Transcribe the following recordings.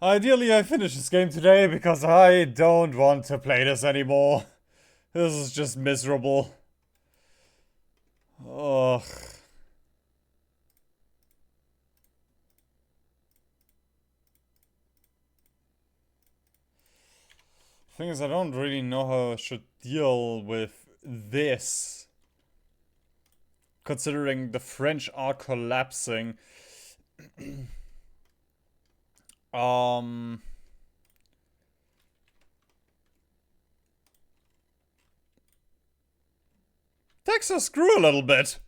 Ideally, I finish this game today because I don't want to play this anymore. This is just miserable. Ugh. Thing is, I don't really know how I should deal with this. Considering the French are collapsing. Texas grew a little bit.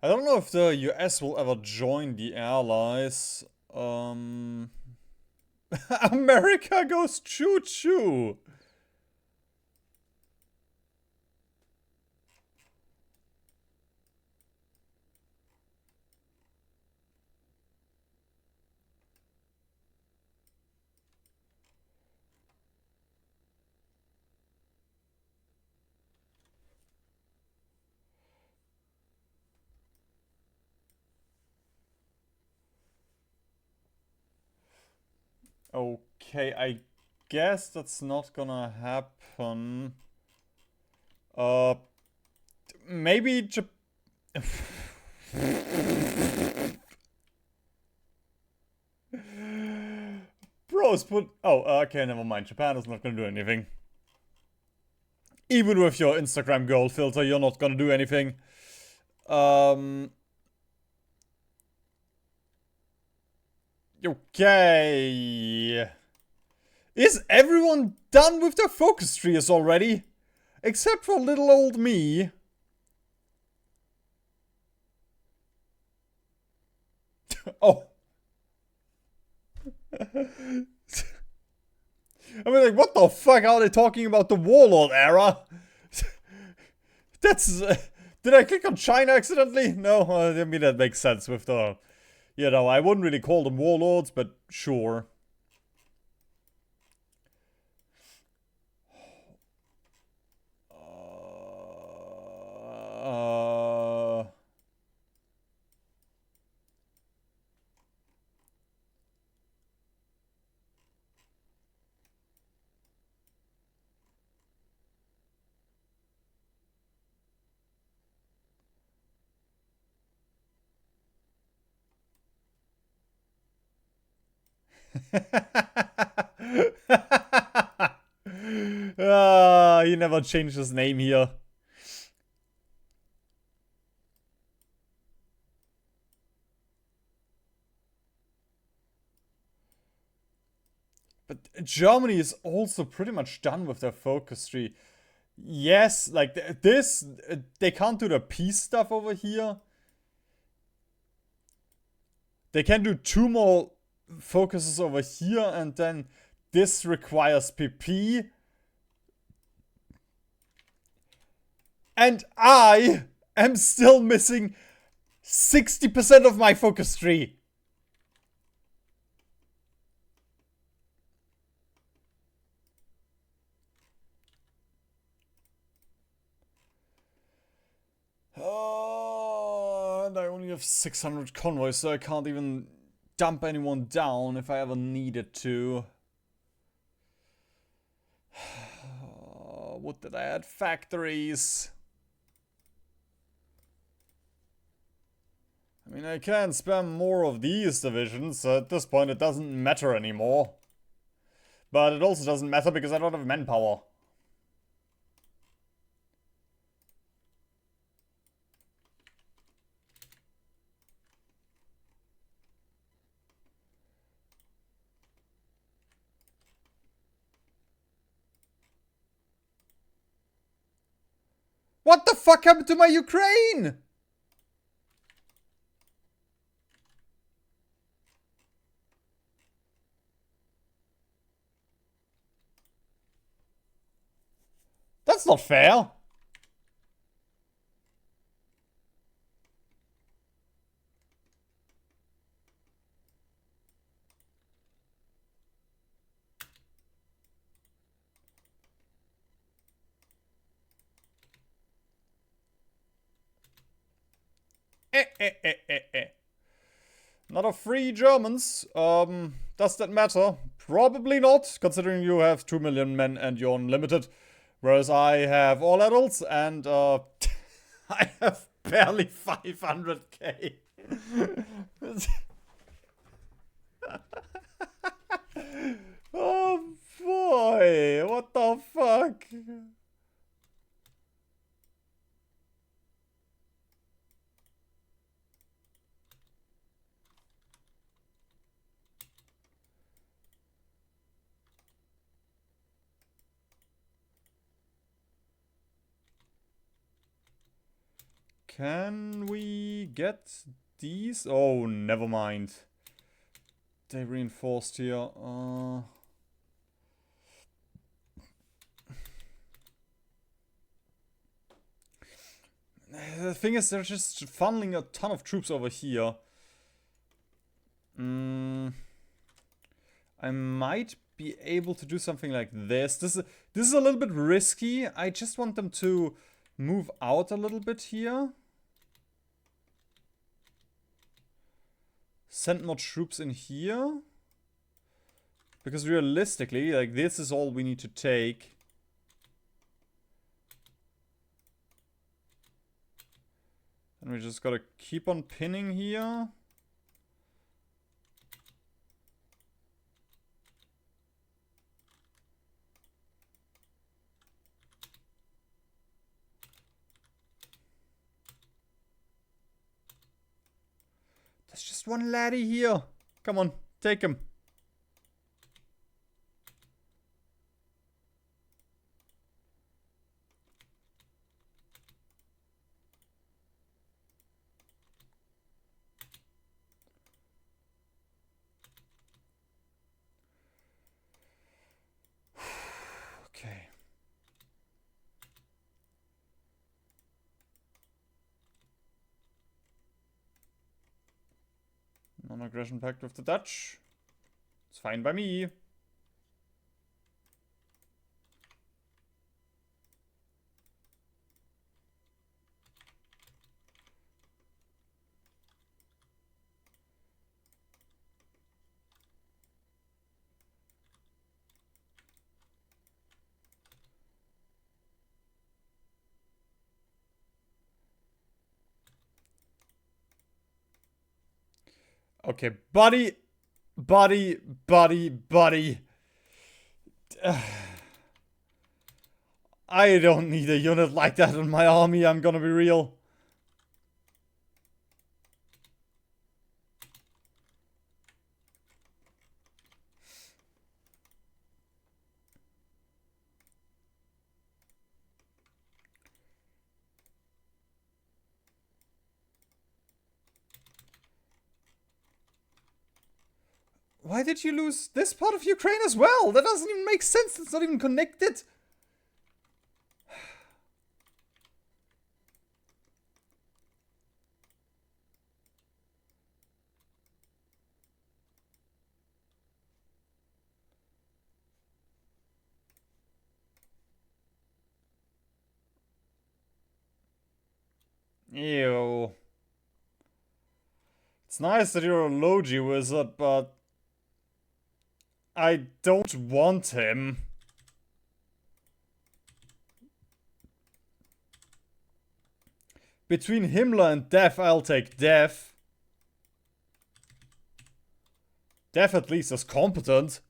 I don't know if the US will ever join the Allies. America goes choo-choo. Okay, I guess that's not gonna happen. Maybe Bros put... Oh, okay, never mind. Japan is not gonna do anything. Even with your Instagram gold filter, you're not gonna do anything. Okay. Is everyone done with their focus trees already? Except for little old me. Oh. I mean, like, what the fuck are they talking about the warlord era? That's... did I click on China accidentally? No, I mean, that makes sense with the... You know, I wouldn't really call them warlords, but sure. He never changed his name here. But Germany is also pretty much done with their focus tree. Yes, like this, they can't do the peace stuff over here. They can do 2 more focuses over here, and then this requires PP. And I am still missing 60% of my focus tree. And I only have 600 convoys, so I can't even dump anyone down if I ever needed to. Would that I had factories? I mean, I can spam more of these divisions, so at this point it doesn't matter anymore. But it also doesn't matter because I don't have manpower. What the fuck happened to my Ukraine? That's not fair. Not a free Germans. Does that matter? Probably not, considering you have 2 million men and you're unlimited. Whereas I have all adults and I have barely 500k. Oh boy, what the fuck? Can we get these? Oh, never mind. They reinforced here. The thing is, they're just funneling a ton of troops over here. I might be able to do something like this. This is a little bit risky. I just want them to move out a little bit here. Send more troops in here. Because realistically, like, this is all we need to take. And we just gotta keep on pinning here. There's just one laddie here. Come on, take him. Okay. Non-aggression pact with the Dutch. It's fine by me. Okay, buddy. Buddy. I don't need a unit like that in my army, I'm gonna be real. Why did you lose this part of Ukraine as well? That doesn't even make sense. It's not even connected. Ew. It's nice that you're a Logi wizard, but I don't want him. Between Himmler and Death, I'll take Death. Death at least is competent.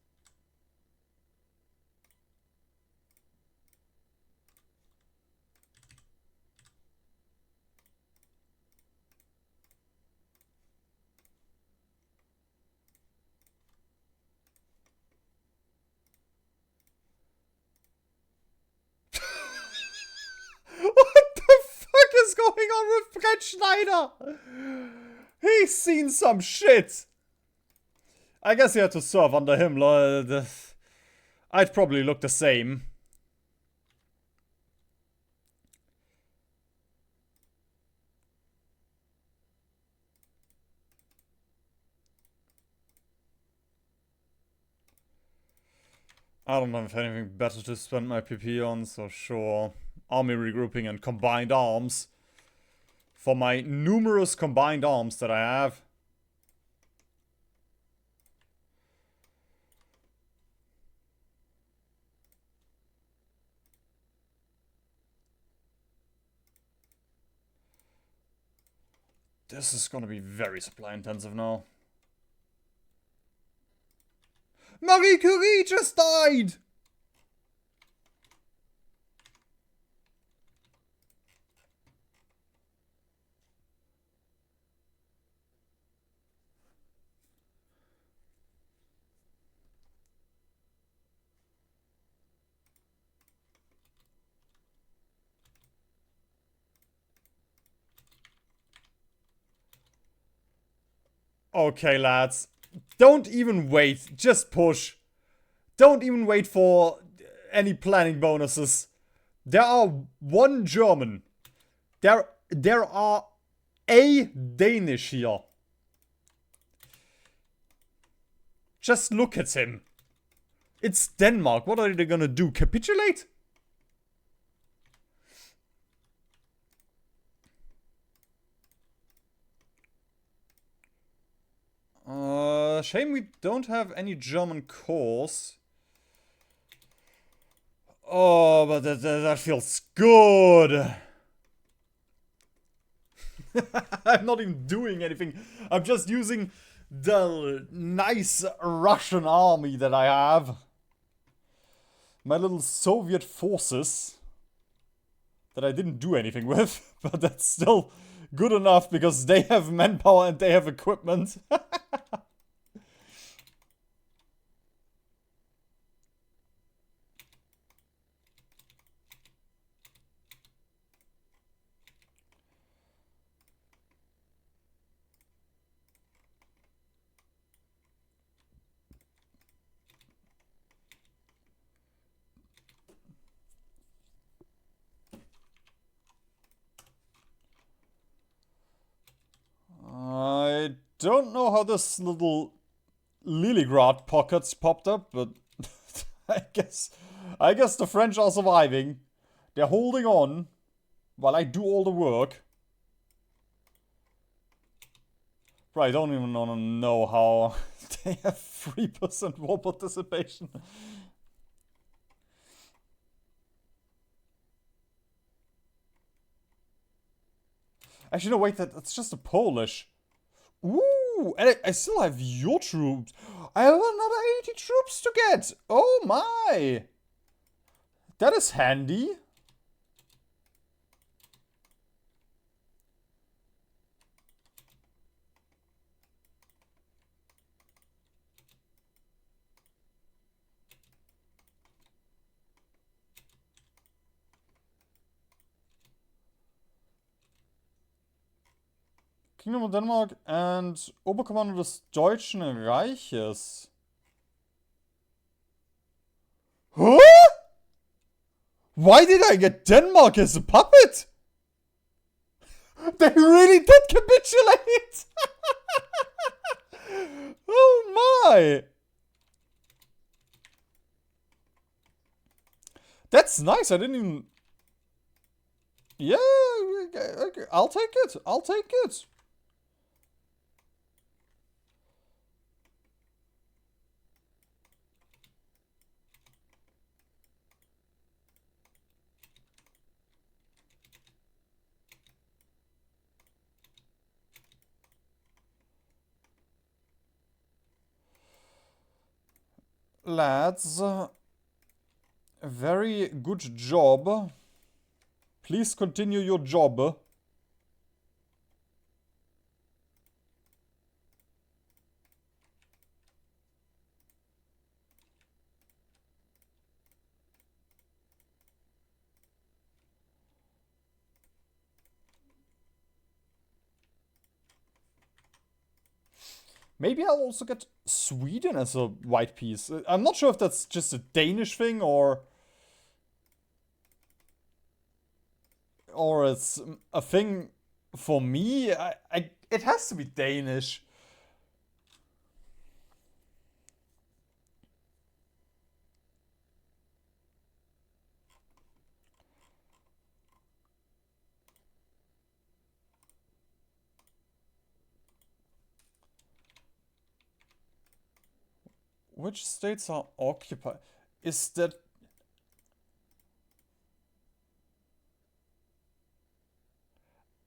What the fuck is going on with Brett Schneider? He's seen some shit. I guess he had to serve under Himmler. I'd probably look the same. I don't have anything better to spend my PP on, so sure. Army regrouping and combined arms. For my numerous combined arms that I have. This is gonna be very supply intensive now. Marie Curie just died! Okay, lads. Don't even wait. Just push. Don't even wait for any planning bonuses. There are one German. There are a Danish here. Just look at him. It's Denmark. What are they gonna do? Capitulate? Shame we don't have any German cores. Oh, but that feels good. I'm not even doing anything. I'm just using the nice Russian army that I have. My little Soviet forces that I didn't do anything with, but that's still good enough because they have manpower and they have equipment. I don't know how this little Liligrad pockets popped up, but I guess the French are surviving. They're holding on while I do all the work. Right, I don't even want to know how they have 3% war participation. Actually, no, wait, that's just a Polish. Ooh, and I still have your troops. I have another 80 troops to get. Oh my. That is handy. Kingdom of Denmark and Oberkommando des Deutschen Reiches. Huh? Why did I get Denmark as a puppet? They really did capitulate! Oh my! That's nice, I didn't even... Yeah, okay. I'll take it. I'll take it. Lads, very good job. Please continue your job. Maybe I'll also get Sweden as a white piece. I'm not sure if that's just a Danish thing or it's a thing for me. It has to be Danish. Which states are occupied? Is that...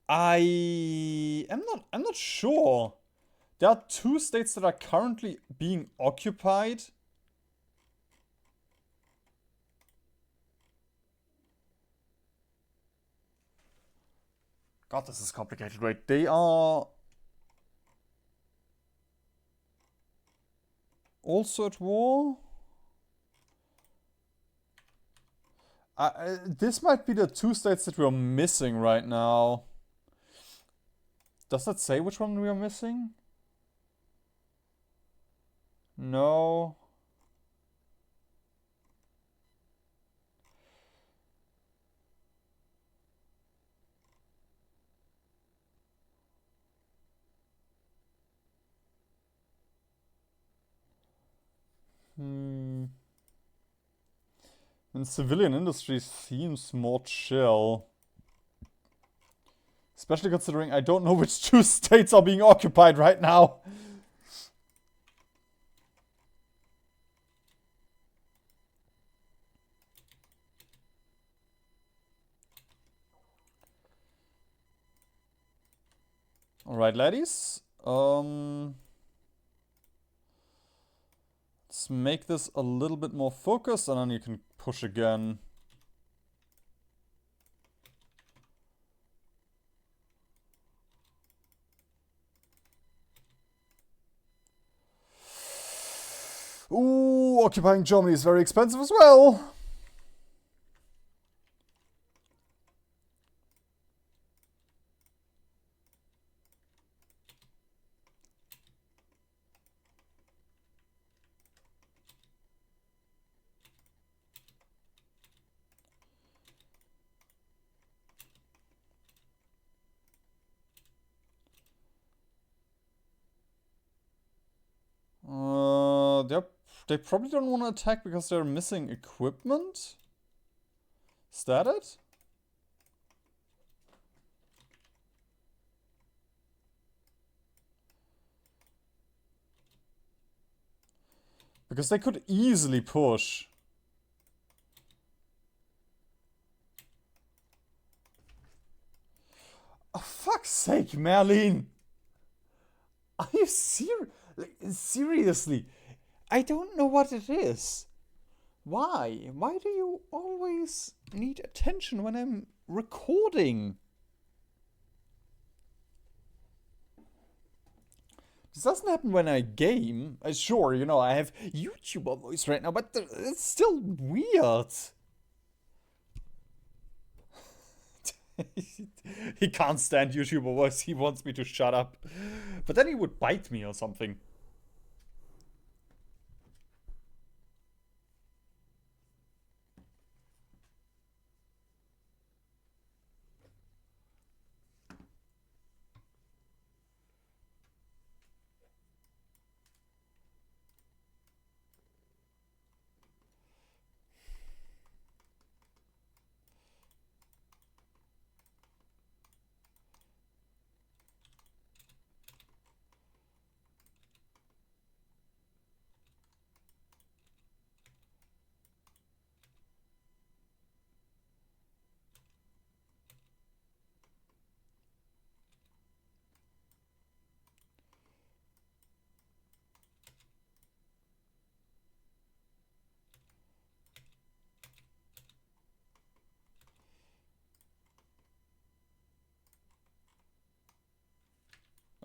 I'm not sure. There are 2 states that are currently being occupied. God, this is complicated. Wait, they are also at war? This might be the 2 states that we're missing right now. Does that say which one we are missing? No. And civilian industry seems more chill. Especially considering I don't know which 2 states are being occupied right now. Alright, ladies. Let's make this a little bit more focused and then you can push again. Ooh, occupying Germany is very expensive as well. They probably don't want to attack because they're missing equipment? Is that it? Because they could easily push. Oh, fuck's sake, Merlin! Are you serious? Like, seriously? I don't know what it is. Why? Why do you always need attention when I'm recording? This doesn't happen when I game. Sure, you know, I have YouTuber voice right now, but it's still weird. He can't stand YouTuber voice. He wants me to shut up. But then he would bite me or something.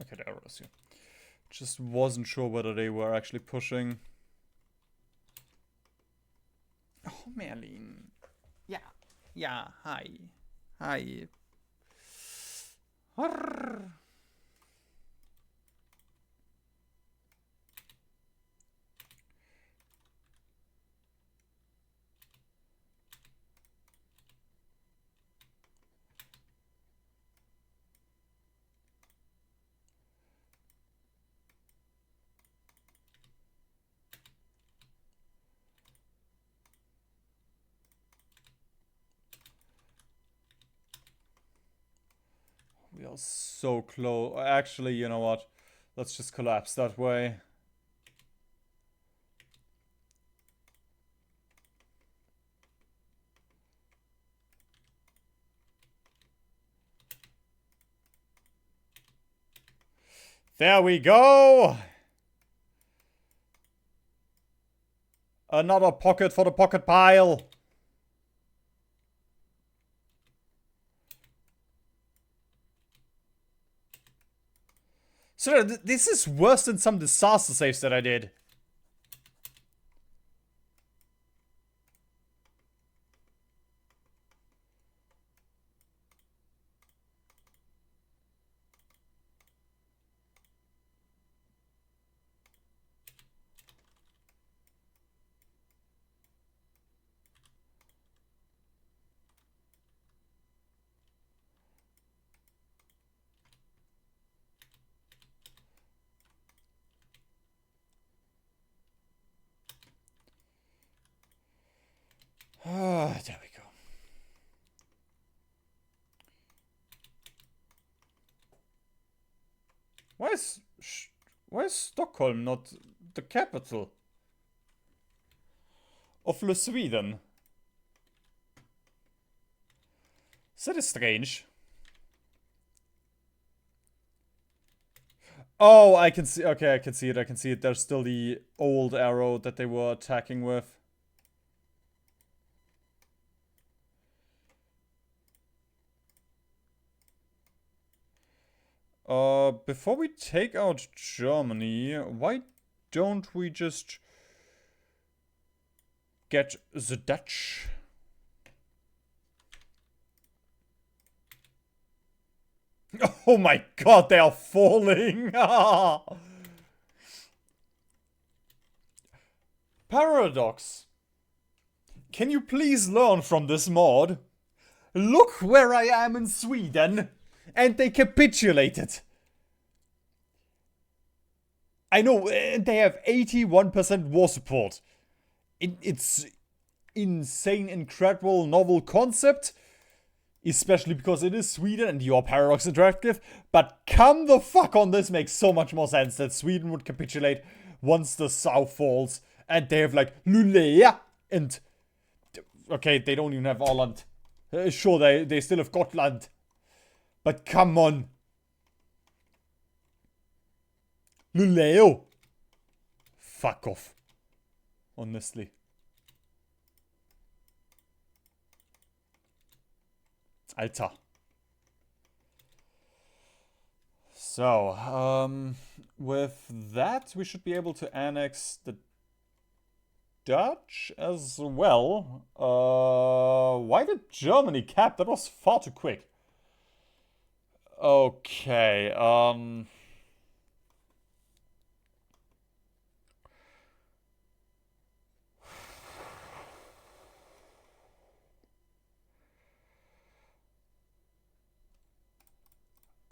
Okay, there was you. Just wasn't sure whether they were actually pushing. Oh, Merlin. Yeah. Yeah, hi. Hi. Arr. We are so close. Actually, you know what? Let's just collapse that way. There we go! Another pocket for the pocket pile. So this is worse than some disaster saves that I did. Ah, there we go. Why is Stockholm not the capital of Sweden? That is strange. Oh, I can see. Okay, I can see it. I can see it. There's still the old arrow that they were attacking with. Before we take out Germany, why don't we just get the Dutch? Oh my god, they are falling! Paradox. Can you please learn from this mod? Look where I am in Sweden! And they capitulated! I know, they have 81% war support. It's insane, incredible, novel concept. Especially because it is Sweden and you are Paradox Interactive. But come the fuck on, this makes so much more sense that Sweden would capitulate once the South falls. And they have like Lulea and... Okay, they don't even have Åland. Sure, they still have Gotland. But come on. Luleo. Fuck off. Honestly. Alter. So, with that, we should be able to annex the Dutch as well. Why did Germany cap? That was far too quick. Okay,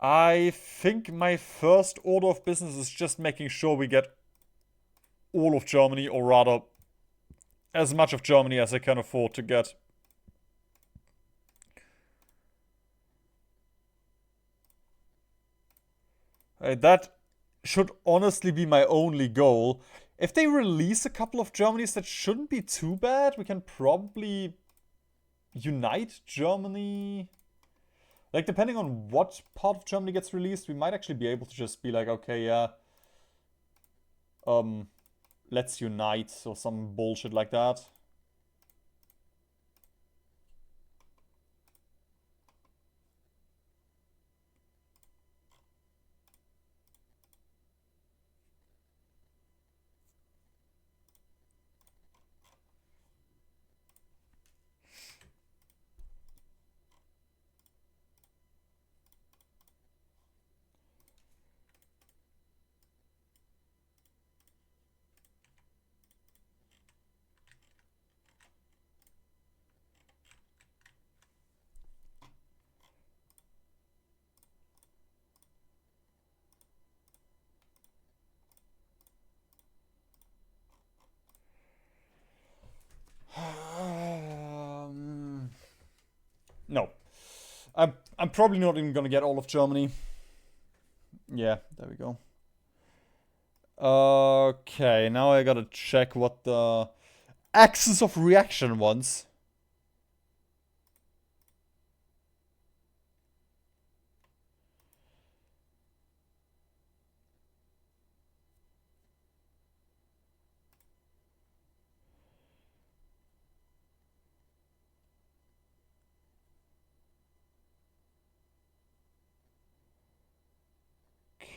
I think my first order of business is just making sure we get all of Germany, or rather, as much of Germany as I can afford to get. That should honestly be my only goal. If they release a couple of Germanys, that shouldn't be too bad. We can probably unite Germany. Like, depending on what part of Germany gets released, we might actually be able to just be like, okay, yeah, let's unite, or some bullshit like that. No. I'm probably not even gonna get all of Germany. Yeah, there we go. Okay, now I gotta check what the axis of reaction wants.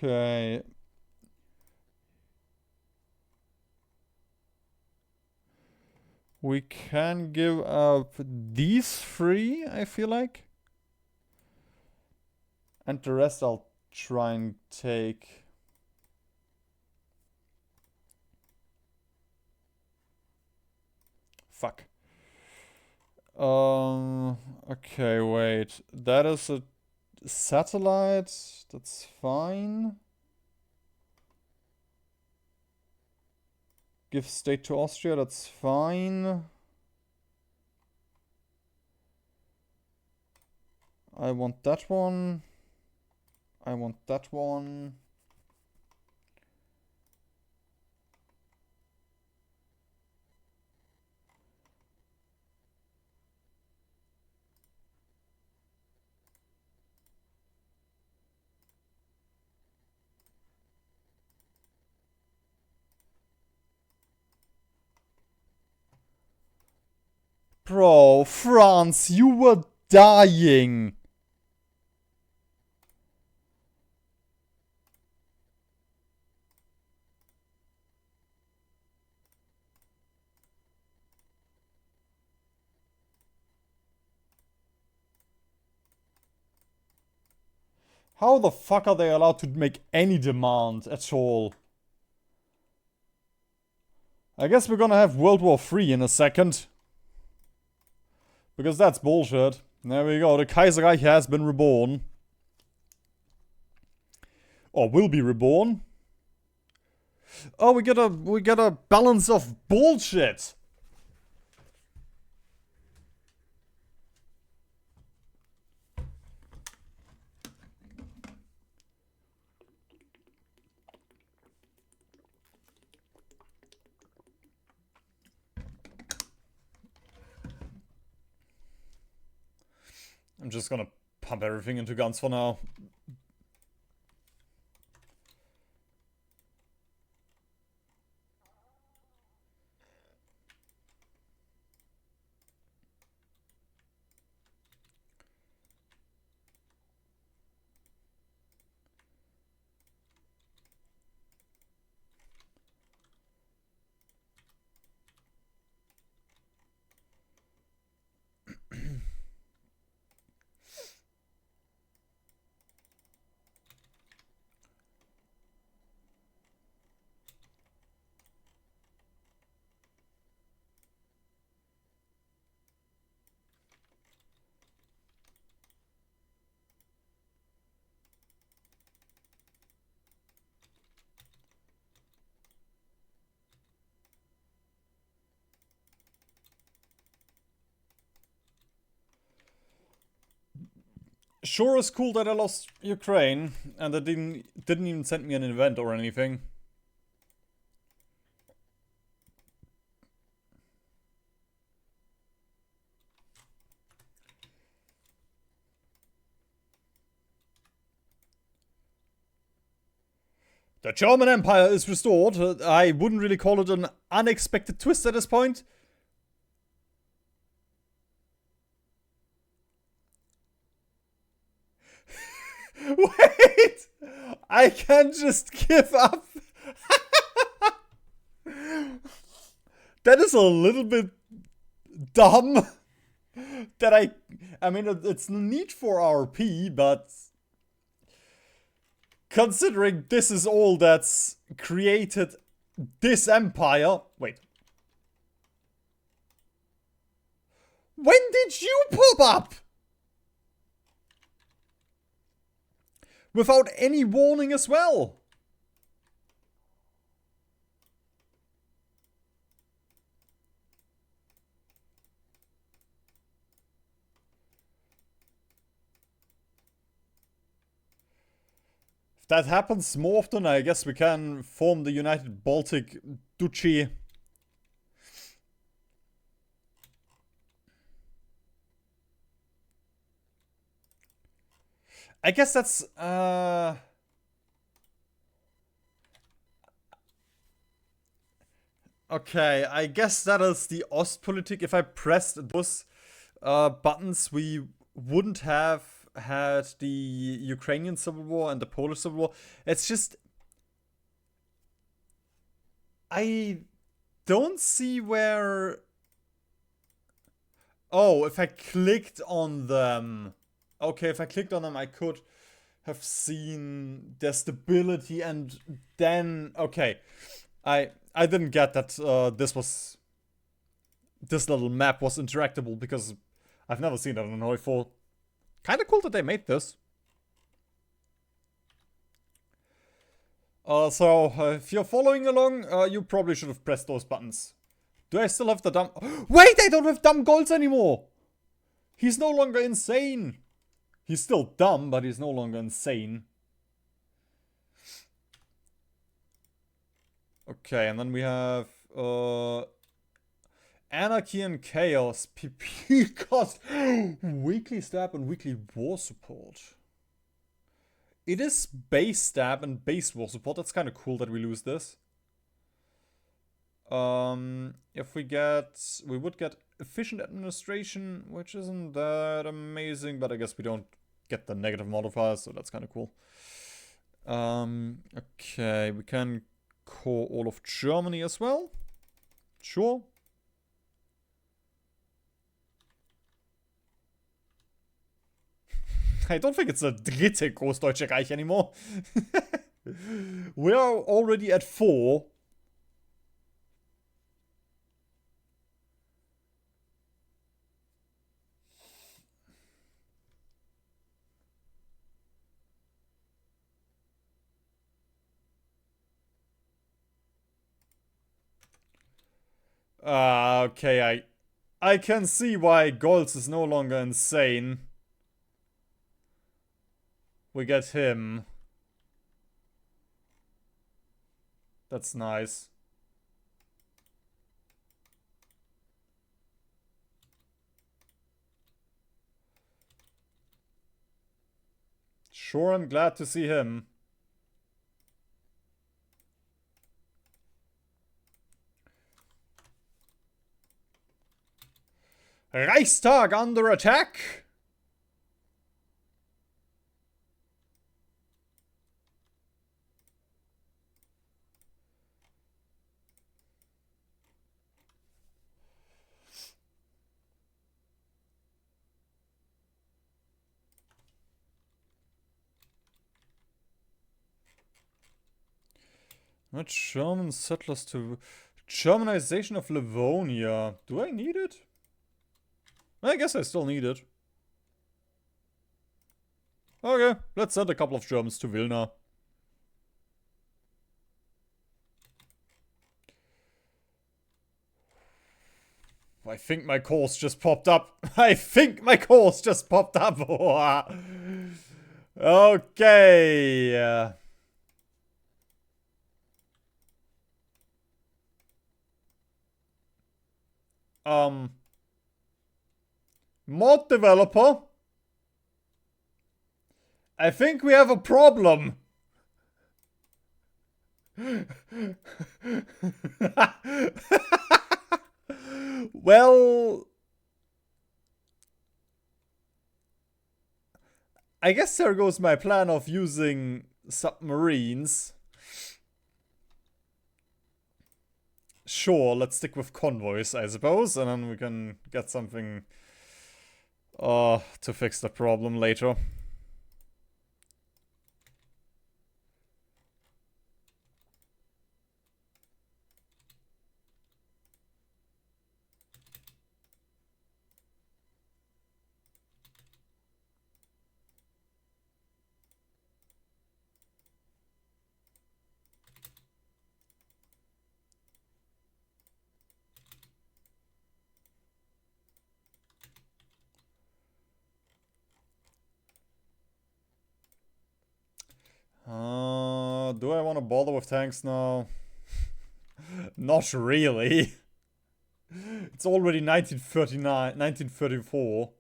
Okay. We can give up these three, I feel like. And the rest I'll try and take. Fuck. Okay, wait. That is a satellite. That's fine. Give state to Austria. That's fine. I want that one. I want that one. Bro, France, you were dying. How the fuck are they allowed to make any demand at all? I guess we're gonna have World War III in a second. Because that's bullshit. There we go, the Kaiserreich has been reborn. Or will be reborn. Oh, we get a balance of bullshit. I'm just gonna pump everything into guns for now. Sure is cool that I lost Ukraine and they didn't even send me an event or anything. The German Empire is restored. I wouldn't really call it an unexpected twist at this point. Wait! I can't just give up. That is a little bit dumb. That I mean, it's neat for RP, but considering this is all that's created this empire. Wait. When did you pop up? Without any warning as well. If that happens more often, I guess we can form the United Baltic Duchy. I guess that's, okay, I guess that is the Ostpolitik. If I pressed those buttons, we wouldn't have had the Ukrainian Civil War and the Polish Civil War. It's just... I don't see where... Oh, if I clicked on them... Okay, if I clicked on them, I could have seen their stability and then... Okay, I didn't get that this little map was interactable because I've never seen that in Hanoi 4. Kinda cool that they made this. So, if you're following along, you probably should have pressed those buttons. Do I still have the dumb... Wait, I don't have dumb goals anymore! He's no longer insane! He's still dumb, but he's no longer insane. Okay, and then we have... Anarchy and Chaos. PP cost weekly stab and weekly war support. It is base stab and base war support. That's kind of cool that we lose this. If we would get efficient administration, which isn't that amazing, but I guess we don't get the negative modifiers, so that's kind of cool. Okay, we can core all of Germany as well. Sure. I don't think it's a dritte Großdeutsche Reich anymore. We are already at 4. Okay, I can see why Goltz is no longer insane. We get him. That's nice. Sure, I'm glad to see him. Reichstag under attack! Not German settlers to... Germanization of Livonia. Do I need it? I guess I still need it. Okay, let's send a couple of Germans to Vilna. I think my course just popped up. I think my course just popped up. Okay. Mod developer. I think we have a problem. Well, I guess there goes my plan of using submarines. Sure, let's stick with convoys, I suppose, and then we can get something to fix the problem later. Do I want to bother with tanks now? Not really. It's already 1939, 1934.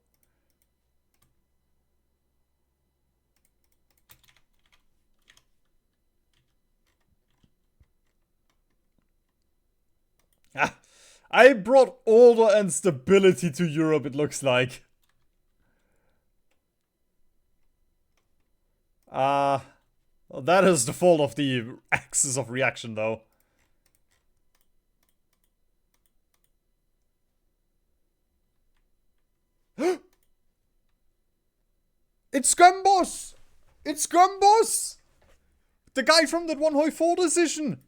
Ah, I brought order and stability to Europe, it looks like. That is the fault of the axis of reaction, though. It's Gumboss! It's Gumboss! The guy from that 1.4 decision!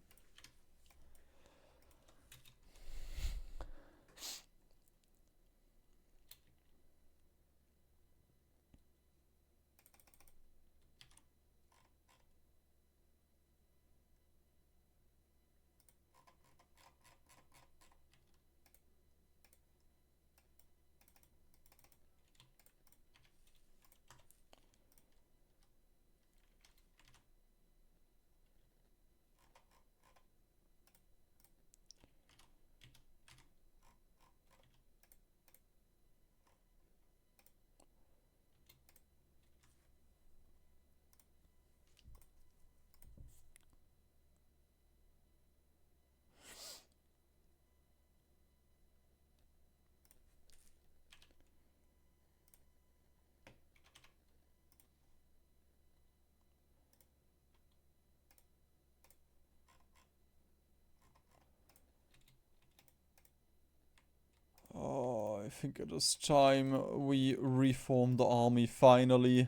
I think it is time we reform the army finally.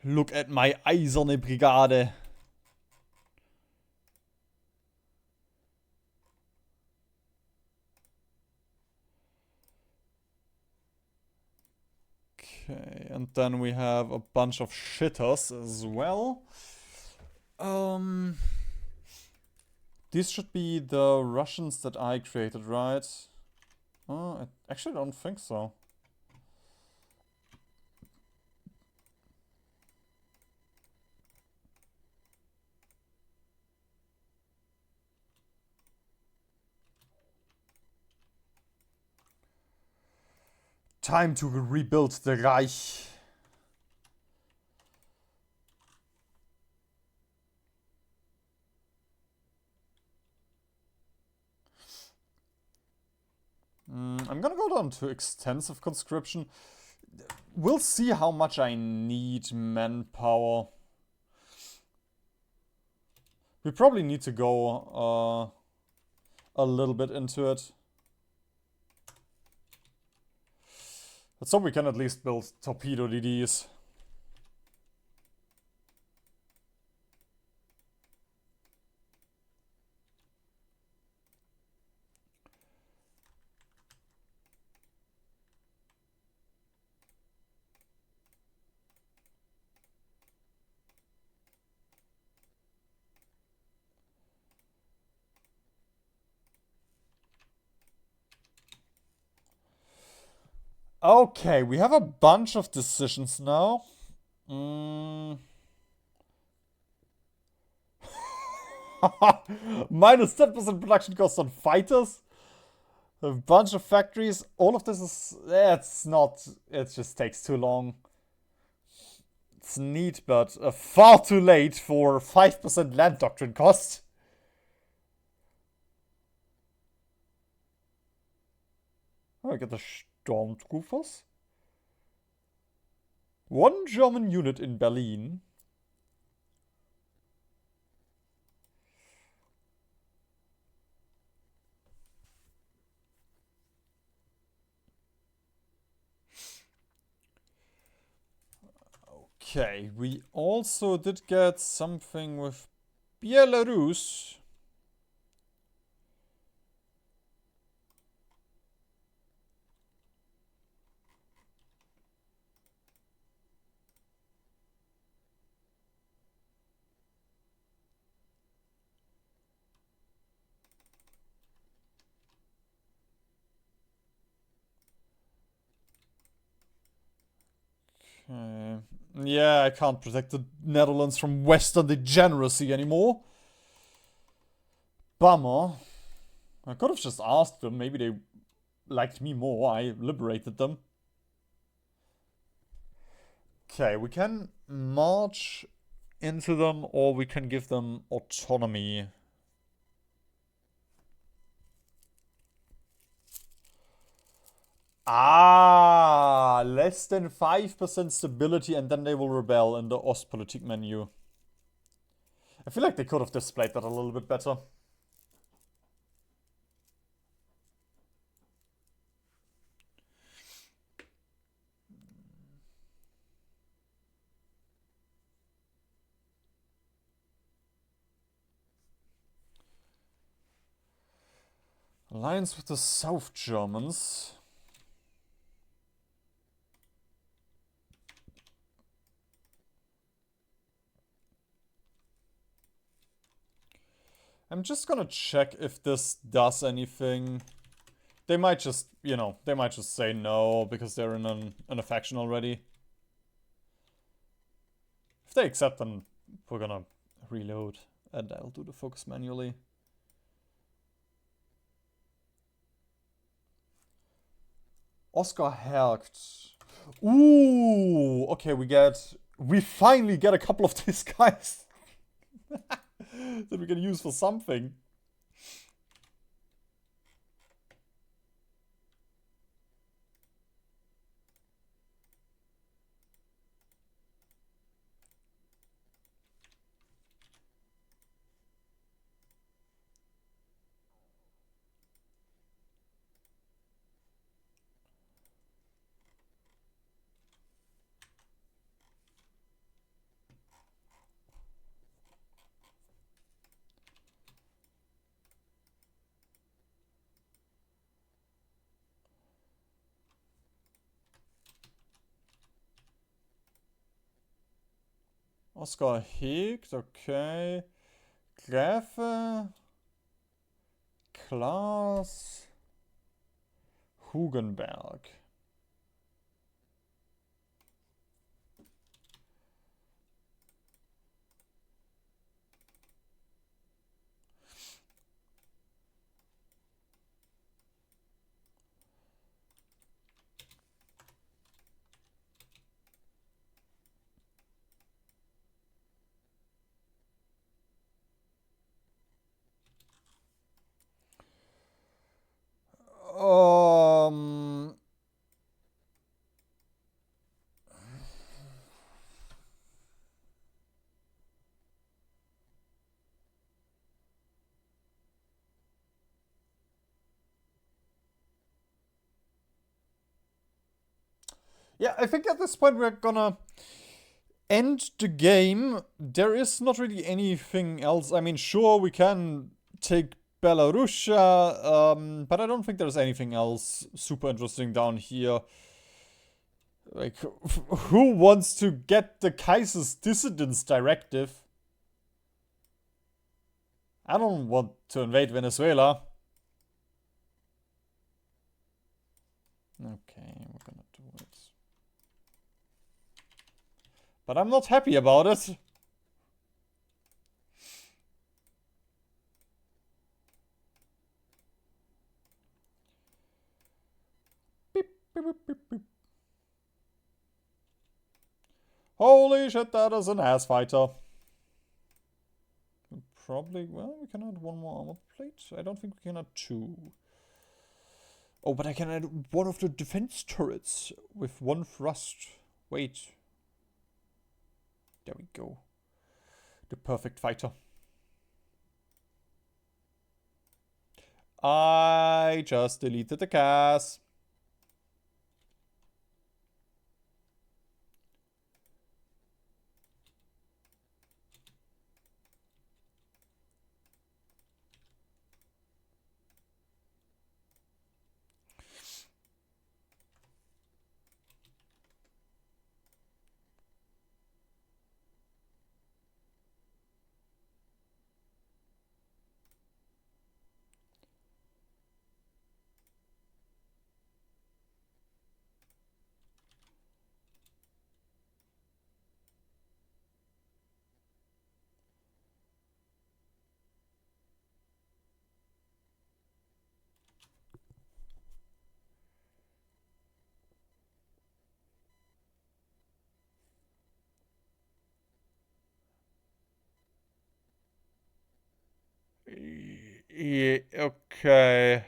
Look at my eiserne Brigade. Okay, and then we have a bunch of shitters as well. These should be the Russians that I created, right? Oh, I actually don't think so. Time to rebuild the Reich. I'm gonna go down to extensive conscription. We'll see how much I need manpower. We probably need to go a little bit into it. Let's hope we can at least build torpedo DDs. Okay, we have a bunch of decisions now. Minus 10% production cost on fighters. A bunch of factories. All of this is... It's not... It just takes too long. It's neat, but far too late for 5% land doctrine cost. Oh, I get the Stormtroopers. One German unit in Berlin. Okay, we also did get something with Belarus. Okay. Yeah, I can't protect the Netherlands from Western degeneracy anymore. Bummer. I could have just asked them. Maybe they liked me more. I liberated them. Okay, we can march into them or we can give them autonomy. Ah, less than 5% stability and then they will rebel in the Ostpolitik menu. I feel like they could have displayed that a little bit better. Alliance with the South Germans. I'm just gonna check if this does anything. They might just, you know, they might just say no because they're in a faction already. If they accept, then we're gonna reload and I'll do the focus manually. Oscar Hergt. Ooh, okay, we finally get a couple of these guys that we can use for something. Oscar Hegt, okay. Gräfe. Klaas. Hugenberg. Um, yeah, I think at this point we're gonna end the game. There is not really anything else. I mean, sure, we can take Belarusia, but I don't think there's anything else super interesting down here. Like, who wants to get the Kaiser's dissidence directive? I don't want to invade Venezuela. Okay, we're gonna do it. But I'm not happy about it. Beep, beep, beep, beep. Holy shit, that is an ass fighter. Probably, well, we can add one more armor plate. I don't think we can add two. Oh, but I can add one of the defense turrets with one thrust. Wait. There we go. The perfect fighter. I just deleted the cast. Yeah, okay.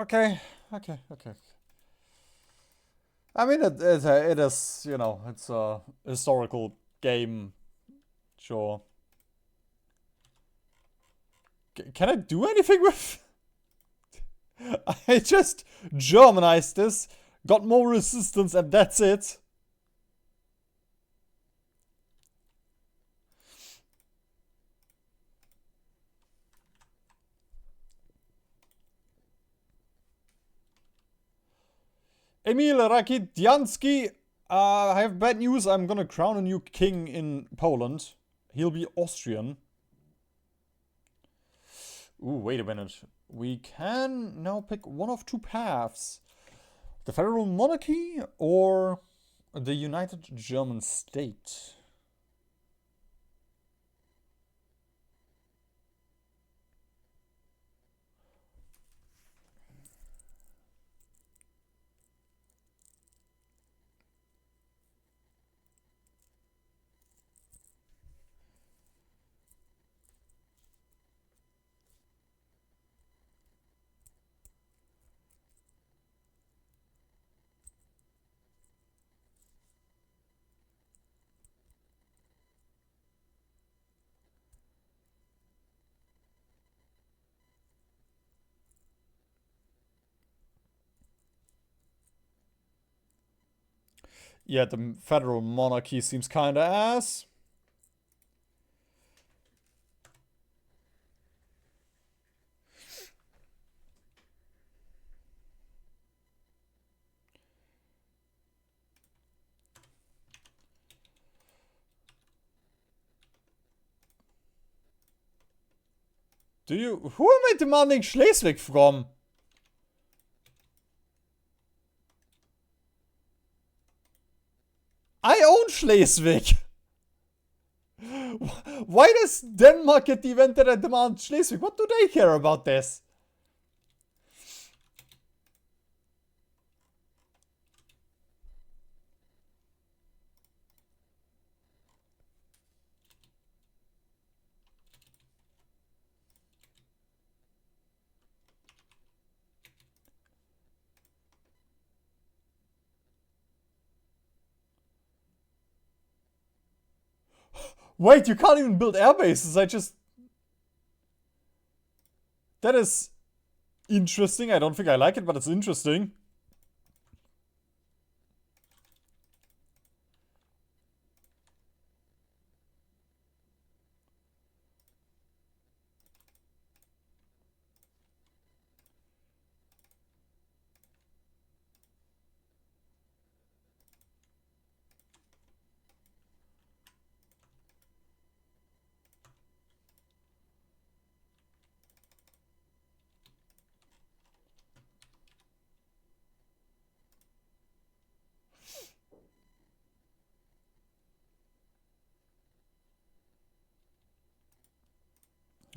Okay. I mean, it is, you know, it's a historical game. Sure. Can I do anything with? I just Germanized this, got more resistance, and that's it. Emil Rakietianski, I have bad news. I'm gonna crown a new king in Poland. He'll be Austrian. Ooh, wait a minute. We can now pick one of two paths. The federal monarchy or the United German State? Yeah, the federal monarchy seems kinda ass. Who am I demanding Schleswig from? I own Schleswig! Why does Denmark get the event that I demand Schleswig? What do they care about this? Wait, you can't even build air bases. That is interesting. I don't think I like it, but it's interesting.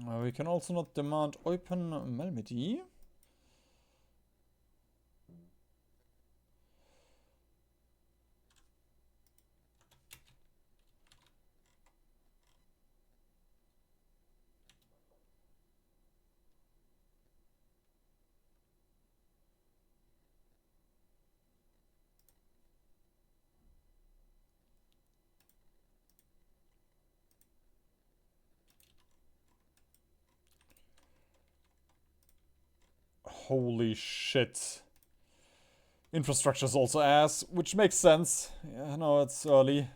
We can also not demand Eupen Malmedy. Holy shit. Infrastructure is also ass, which makes sense. Yeah, no, it's early.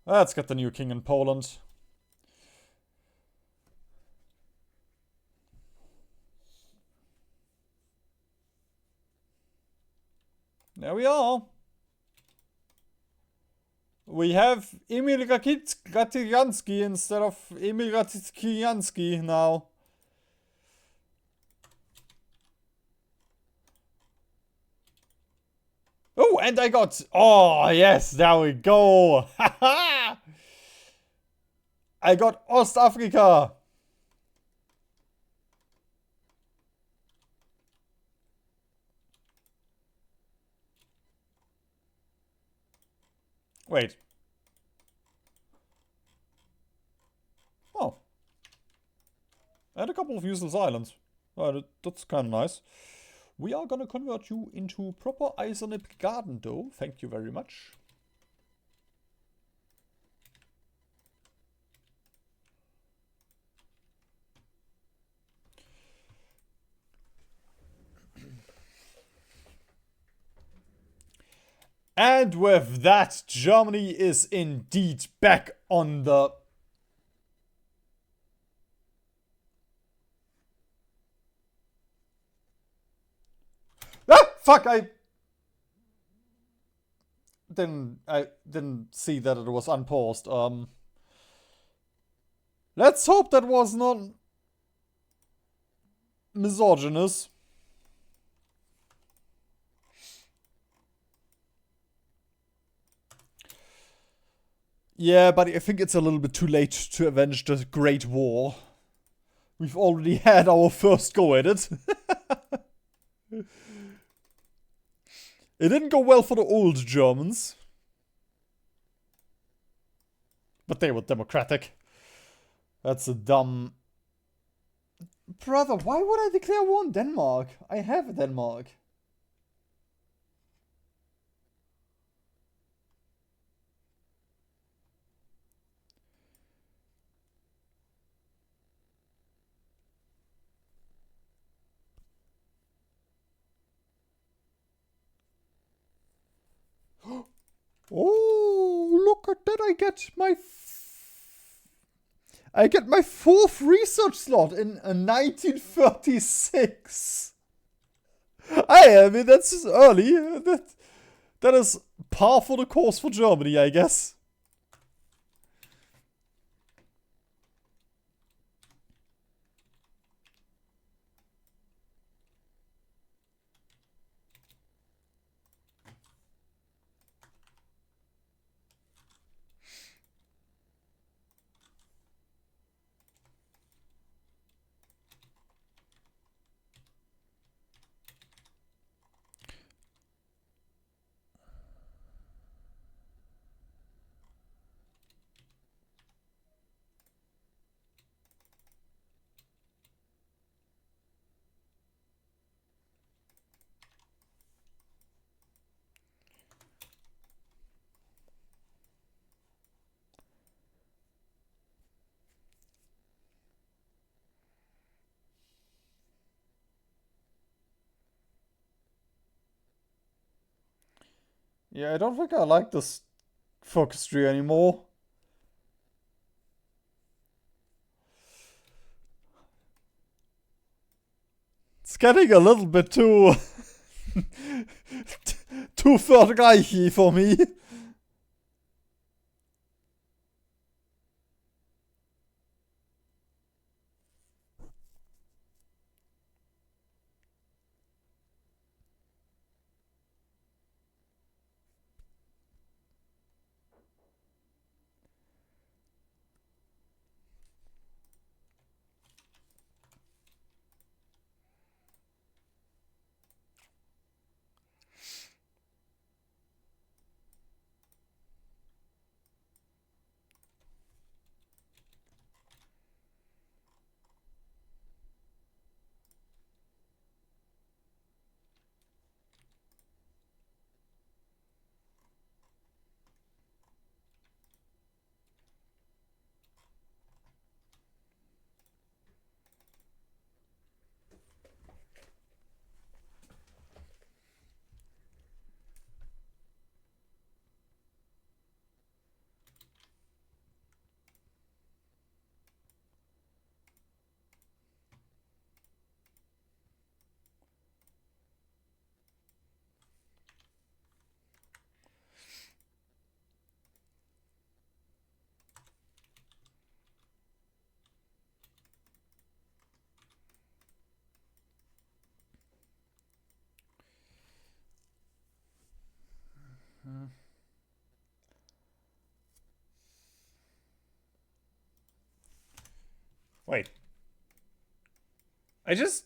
Let's get the new king in Poland. There we are. We have Emil Rakietianski instead of Emil Rakietianski now. Oh, and I got... Oh, yes, there we go. I got Ostafrika. Wait. Oh. couple of useless islands. That's kind of nice. We are gonna convert you into proper Isonip garden though. Thank you very much. And with that, Germany is indeed back on the... Ah! Fuck, I didn't see that it was unpaused. Let's hope that was not misogynist. Yeah, but I think it's a little bit too late to avenge the Great War. We've already had our first go at it. It didn't go well for the old Germans. But they were democratic. That's a dumb... Brother, why would I declare war on Denmark? I have Denmark. Oh, look at that! I get my 4th research slot in 1936. I mean, that's early. That is par for the course for Germany, I guess. Yeah, I don't think I like this focus tree anymore. It's getting a little bit too... too Third Reichy for me. Wait. I just...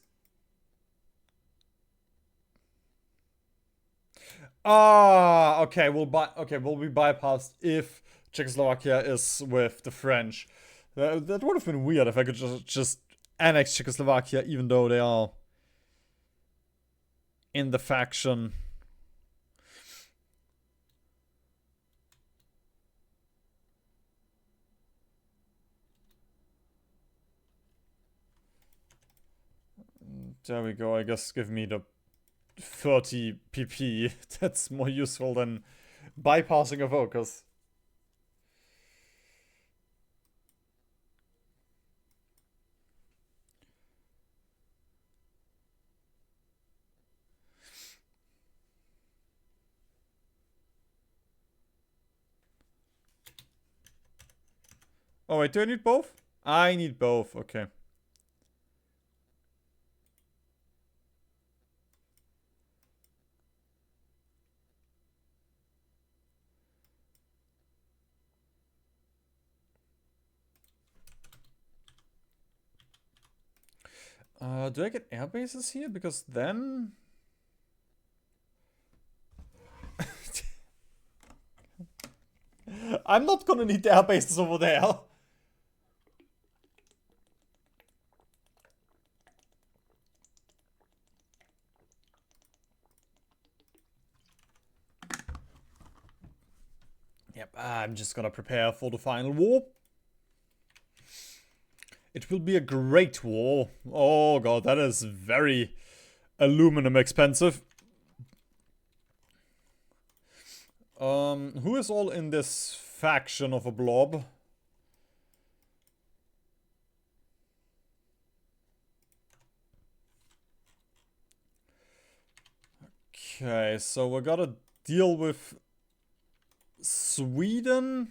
Ah, okay, we'll be bypassed if Czechoslovakia is with the French. That would have been weird if I could just annex Czechoslovakia, even though they are in the faction. There we go. I guess give me the 30 PP. That's more useful than bypassing a focus. Oh wait, do I need both? I need both, okay. Do I get air bases here? Because then... I'm not gonna need the air bases over there. Yep, I'm just gonna prepare for the final war. It will be a great war. Oh god, that is very aluminum expensive. Who is all in this faction of a blob? Okay, so we gotta deal with Sweden.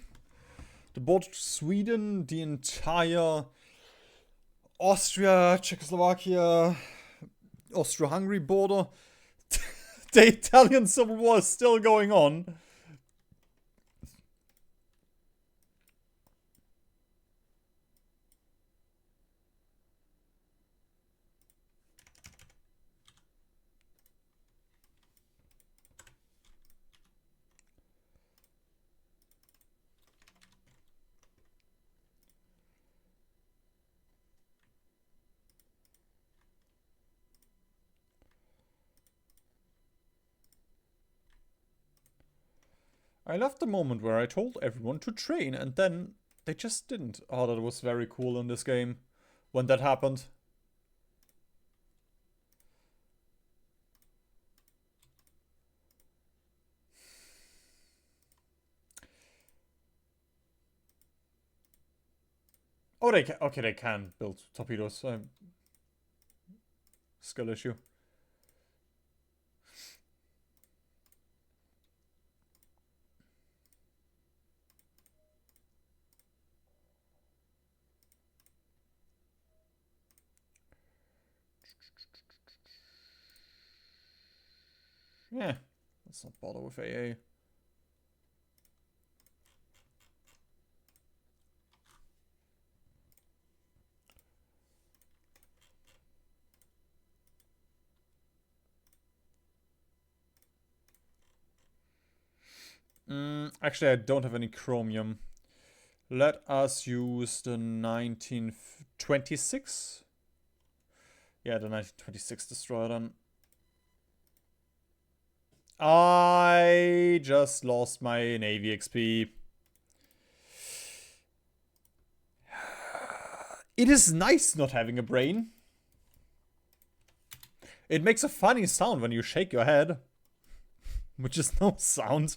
The border to Sweden, the entire Austria, Czechoslovakia, Austro-Hungary border. The Italian Civil War is still going on. I loved the moment where I told everyone to train and then they just didn't. Oh, that was very cool in this game when that happened. Oh, they can. Okay, they can build torpedoes. Skill issue. Yeah, let's not bother with AA. Actually, I don't have any chromium. Let us use the 1926. Yeah, the 1926 destroyer then. I just lost my Navy XP. It is nice not having a brain. It makes a funny sound when you shake your head. Which is no sound.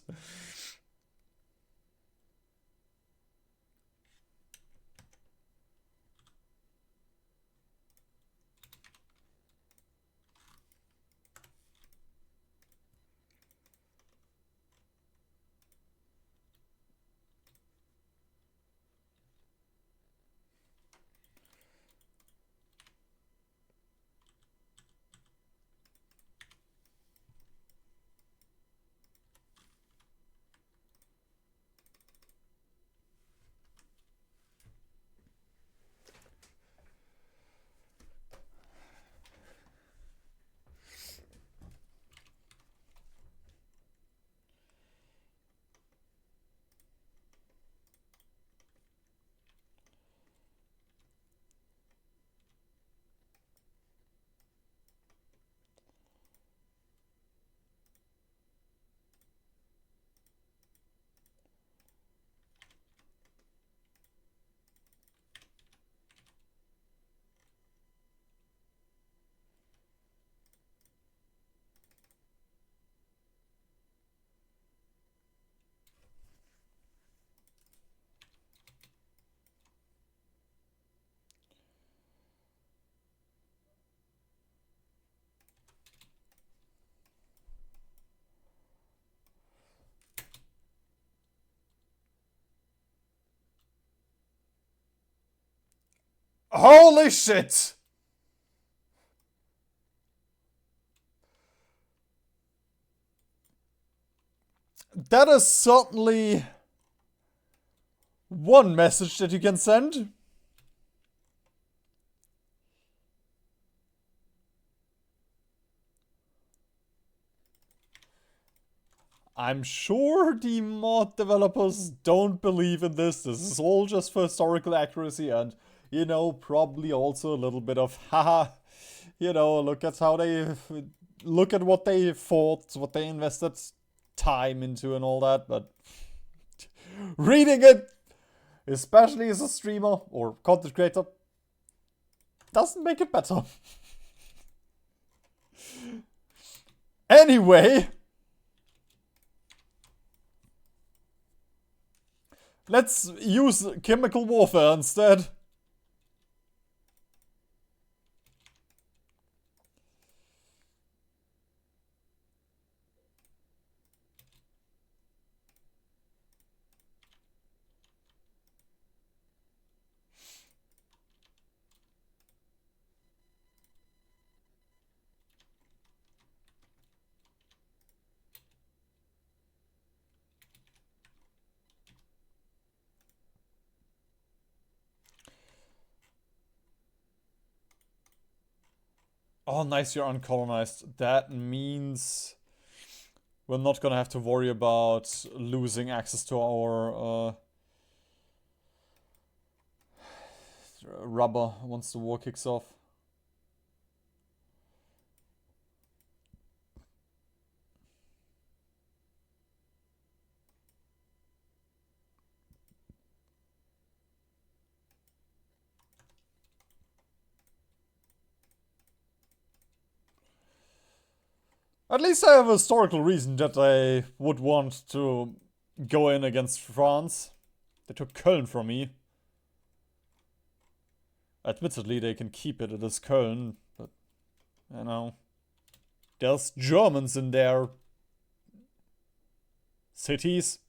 Holy shit! That is certainly one message that you can send. I'm sure the mod developers don't believe in this. This is all just for historical accuracy and, you know, probably also a little bit of, haha, you know, look at how they, look at what they fought, what they invested time into and all that, but reading it, especially as a streamer or content creator, doesn't make it better. Anyway, let's use chemical warfare instead. Oh, nice, you're uncolonized. That means we're not gonna have to worry about losing access to our rubber once the war kicks off. At least I have a historical reason that I would want to go in against France. They took Köln from me. Admittedly, they can keep it as Köln, but, you know, there's Germans in their cities.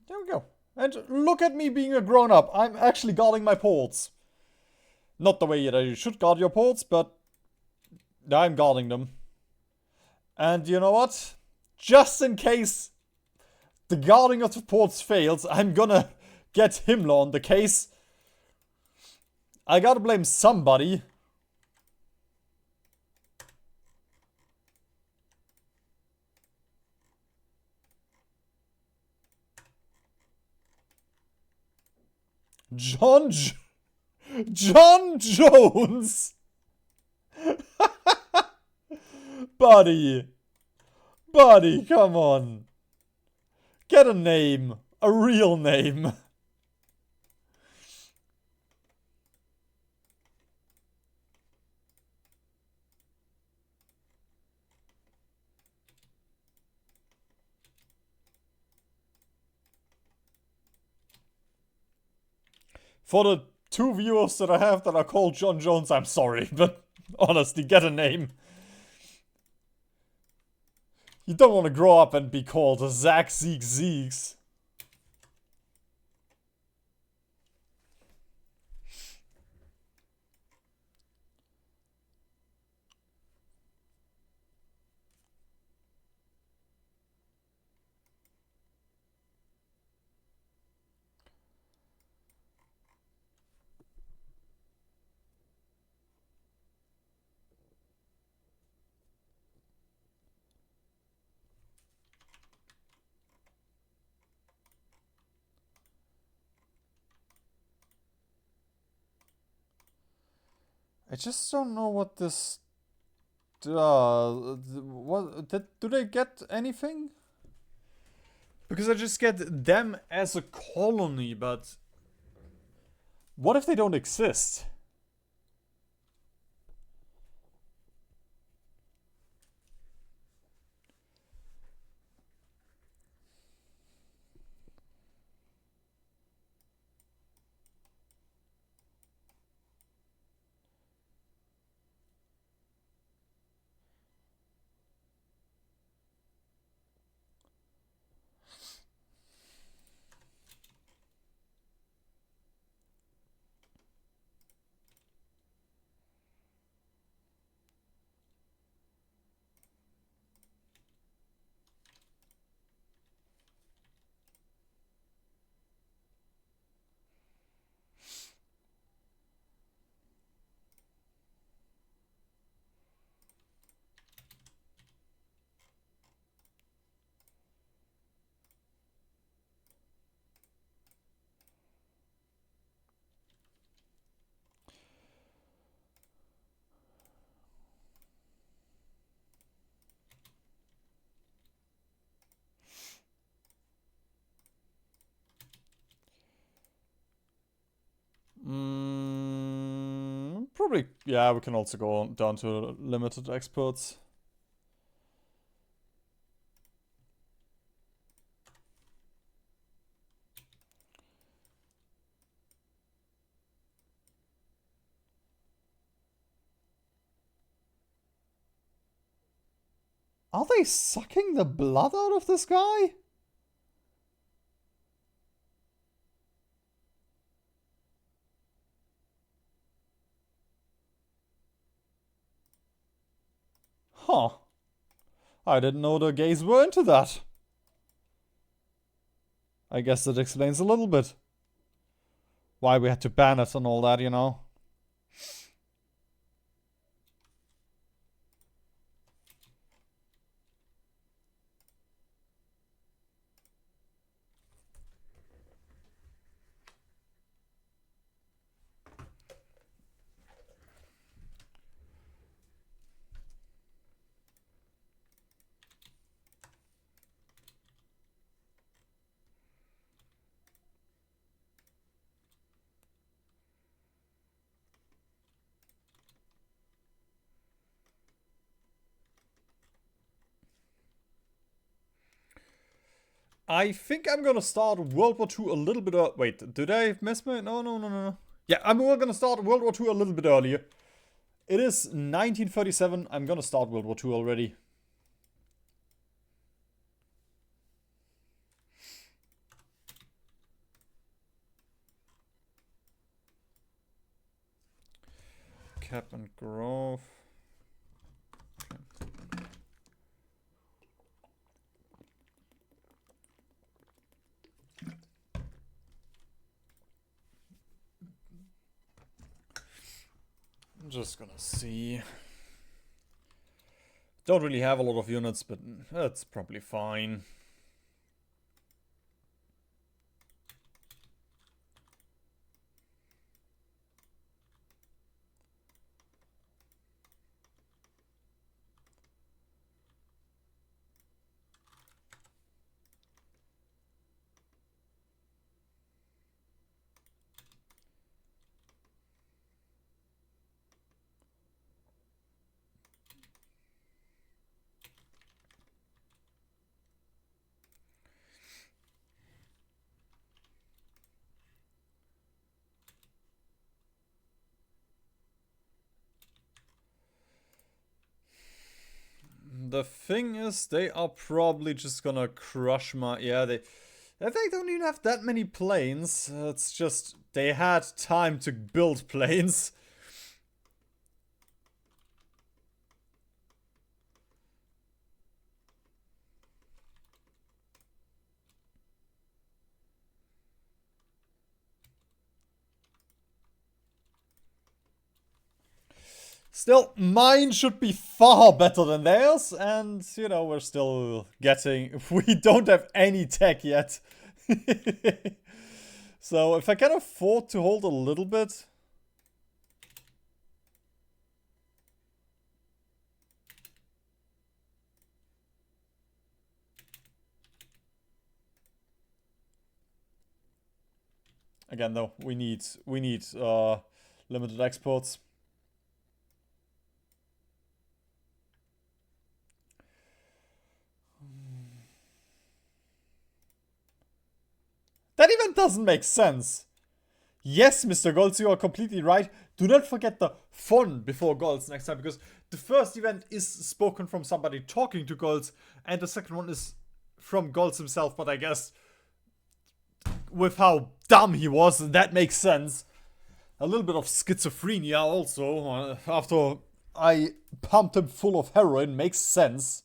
There we go. And look at me being a grown-up. I'm actually guarding my ports. Not the way that you should guard your ports, but I'm guarding them. And you know what? Just in case the guarding of the ports fails, I'm gonna get Himmler on the case. I gotta blame somebody. John Jones! Buddy! Buddy, come on. Get a name. A real name. For the 2 viewers that I have that are called John Jones, I'm sorry, but honestly, get a name. You don't want to grow up and be called Zach Zeke Zeeks. I just don't know what this does. Do they get anything? Because I just get them as a colony, but what if they don't exist? Probably, yeah, we can also go down to limited experts. Are they sucking the blood out of this guy? Huh. I didn't know the gays were into that. I guess that explains a little bit why we had to ban it and all that, you know. I think I'm gonna start World War II a little bit early. Wait, did I miss me? No. Yeah, we're gonna start World War II a little bit earlier. It is 1937. I'm gonna start World War II already. Cap and Grove. I'm just gonna see. Don't really have a lot of units, but that's probably fine. The thing is, they are probably just gonna crush my... Yeah, they don't even have that many planes. It's just they had time to build planes. Still, mine should be far better than theirs, and, you know, we're still getting... We don't have any tech yet. So, if I can afford to hold a little bit... Again, though, we need limited exports. That event doesn't make sense. Yes, Mr. Golds, you are completely right. Do not forget the fun before Golds next time, because the first event is spoken from somebody talking to Golds, and the second one is from Golds himself, but I guess with how dumb he was, that makes sense. A little bit of schizophrenia also, after I pumped him full of heroin, makes sense.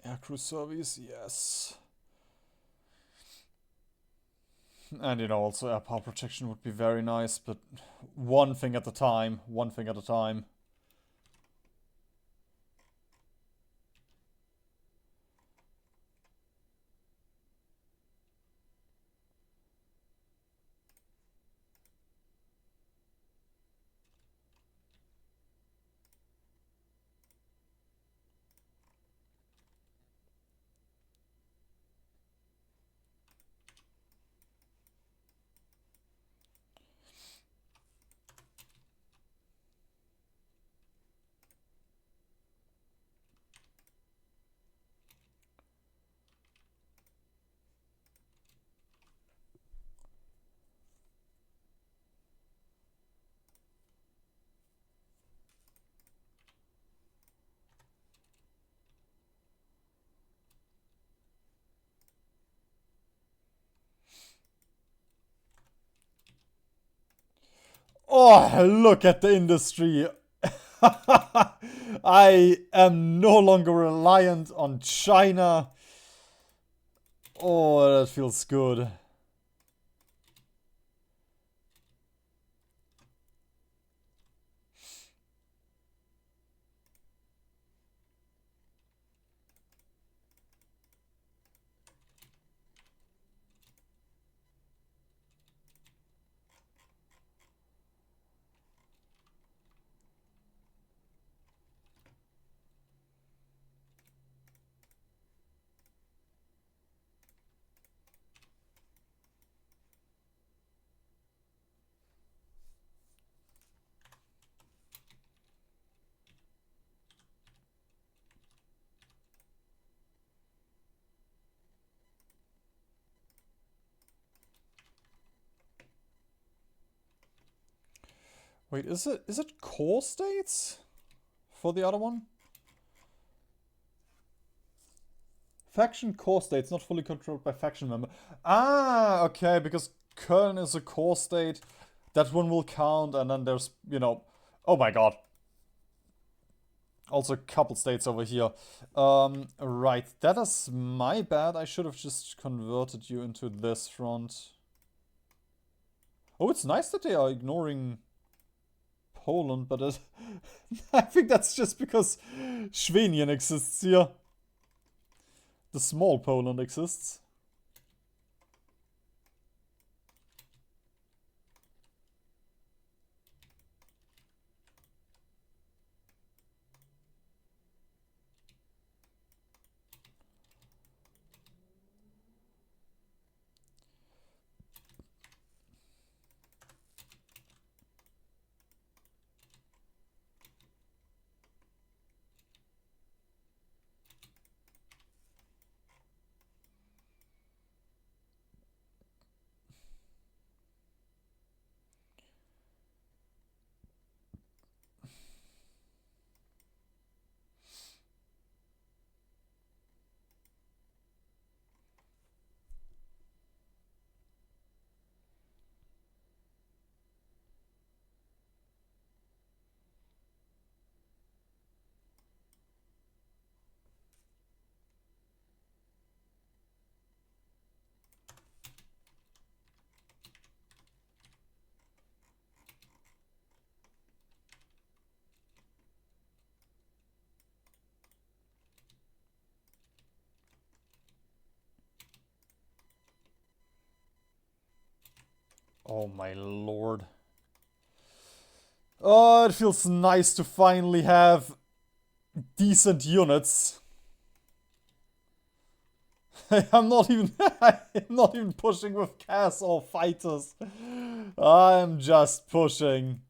Aircrew service, yes. And you know, also air power protection would be very nice, but one thing at a time, one thing at a time. Oh, look at the industry. I am no longer reliant on China. Oh, that feels good. Wait, is it core states for the other one? Faction core states not fully controlled by faction member. Ah, okay, because Köln is a core state. That one will count, and then there's, you know, oh my god. Also a couple states over here. Right, that is my bad. I should have just converted you into this front. Oh, it's nice that they are ignoring Poland, but I think that's just because Schwenien exists here. The small Poland exists. Oh my lord. Oh, it feels nice to finally have decent units. I'm not even I'm not even pushing with CAS or fighters. I'm just pushing.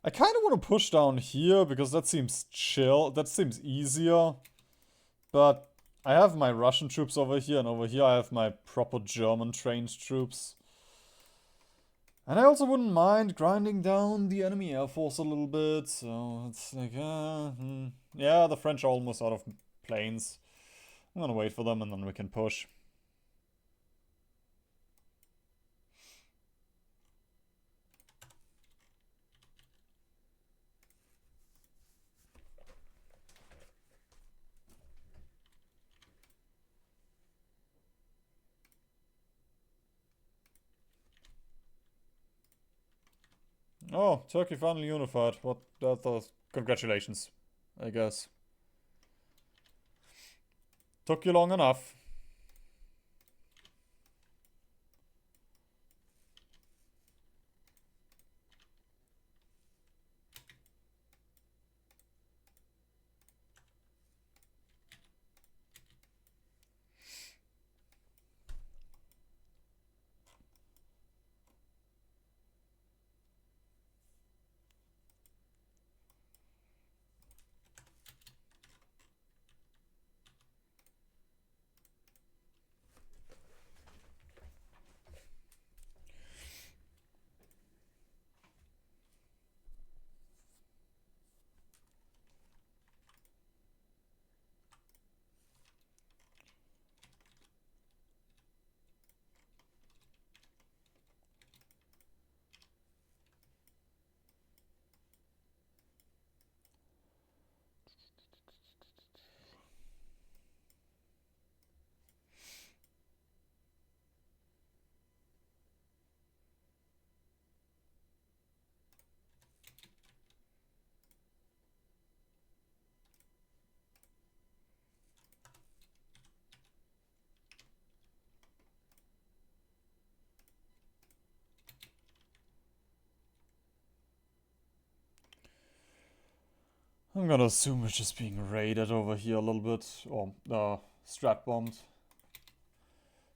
I kind of want to push down here because that seems chill. That seems easier. But I have my Russian troops over here, and over here I have my proper German trained troops. And I also wouldn't mind grinding down the enemy air force a little bit. So it's like, yeah, the French are almost out of planes. I'm gonna wait for them and then we can push. Oh, Turkey finally unified. What? Congratulations, I guess. Took you long enough. I'm gonna assume we're just being raided over here a little bit. Or, strat bombed.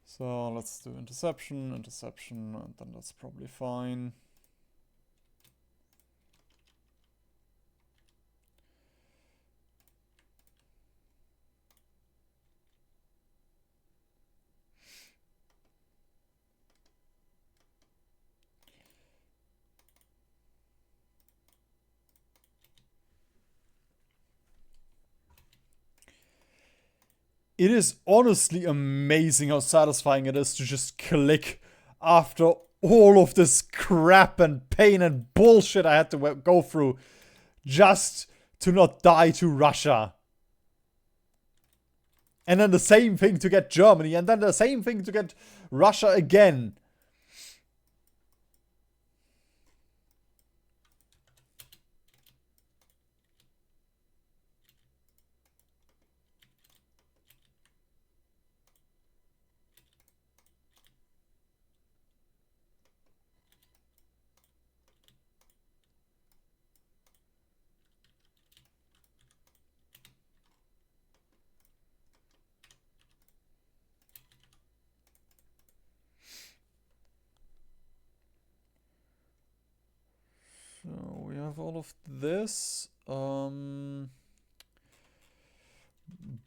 So let's do interception, and then that's probably fine. It is honestly amazing how satisfying it is to just click after all of this crap and pain and bullshit I had to go through just to not die to Russia. And then the same thing to get Germany, and then the same thing to get Russia again. So we have all of this.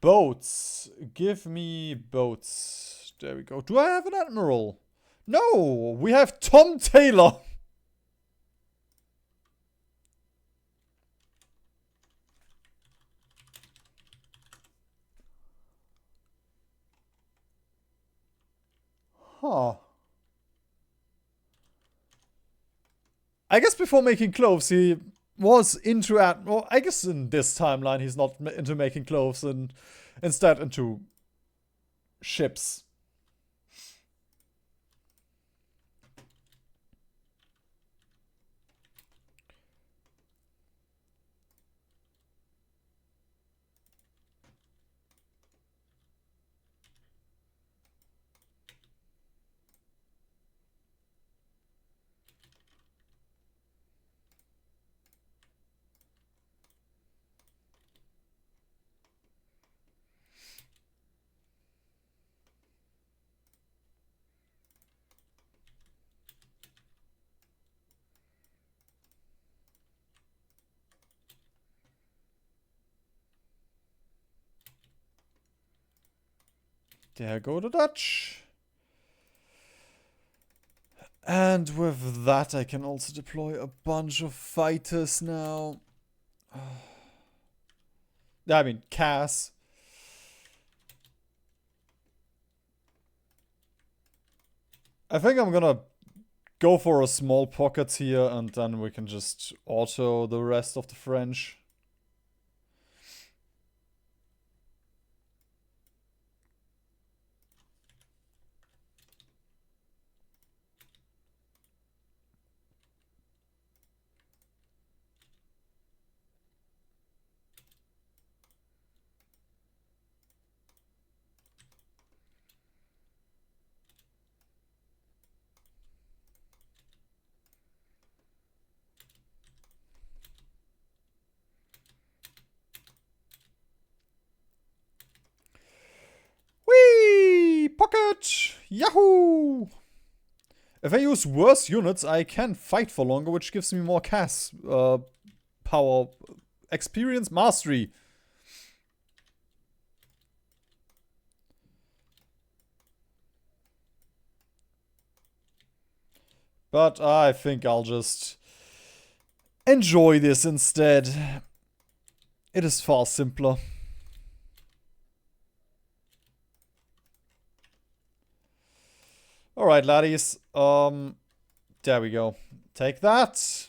Boats. Give me boats. There we go. Do I have an admiral? No, we have Tom Taylor. Huh. I guess before making cloves, he was into well, I guess in this timeline he's not into making clothes and instead into ships. There go the Dutch. And with that, I can also deploy a bunch of fighters now. I mean, Cass. I think I'm gonna go for a small pocket here, and then we can just auto the rest of the French. Whee! Pocket! Yahoo! If I use worse units, I can fight for longer, which gives me more Cass power, experience, mastery. But I think I'll just enjoy this instead. It is far simpler. Alright, laddies. There we go. Take that.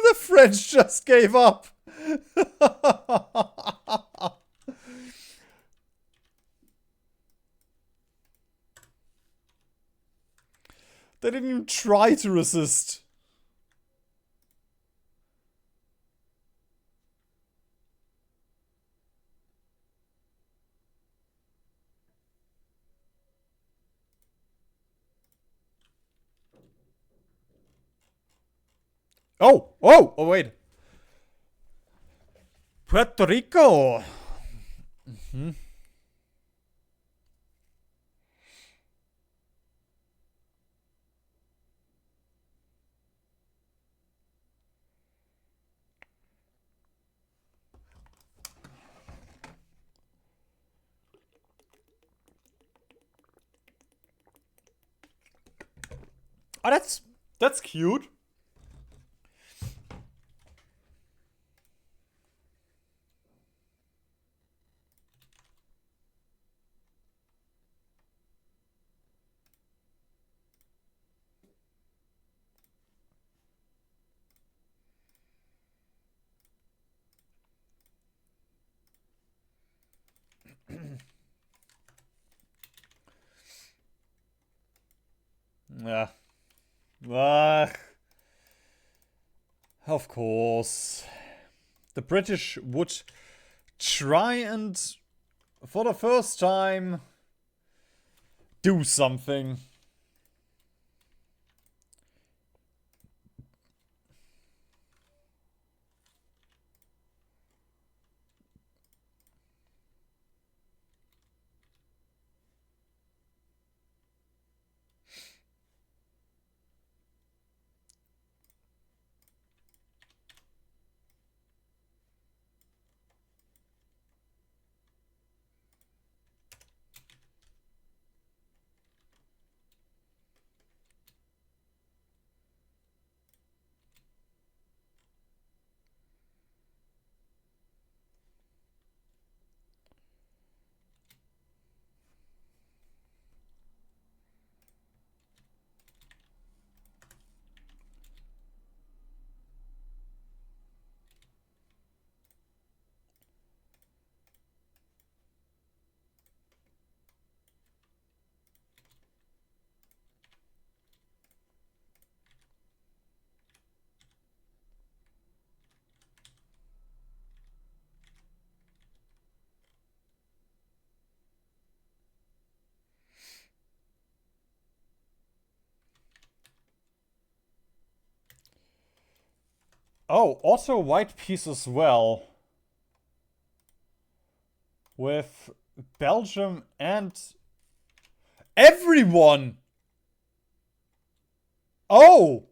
The French just gave up. They didn't even try to resist. Oh, wait. Puerto Rico. Oh, that's cute. Yeah. Of course. The British would try and, for the first time, do something. Oh, auto white piece as well. With Belgium and everyone. Oh!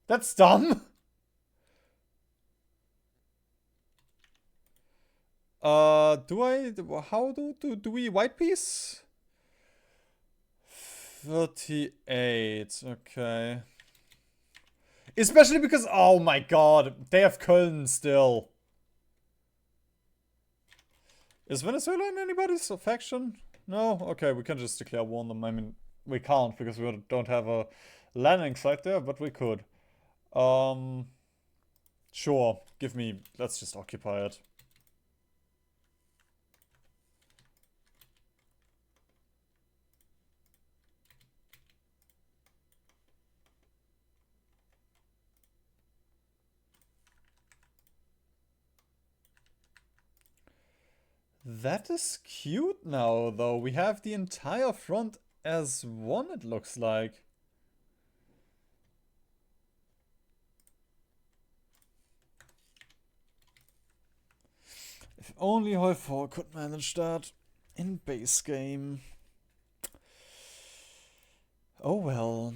That's dumb. Do we white piece? 38, okay. Especially because, oh my god, they have Köln still. Is Venezuela in anybody's faction? No? Okay, we can just declare war on them. I mean, we can't because we don't have a landing site there, but we could. Sure, let's just occupy it. That is cute now, though. We have the entire front as one, it looks like. If only Hoi4 could manage that in base game. Oh well.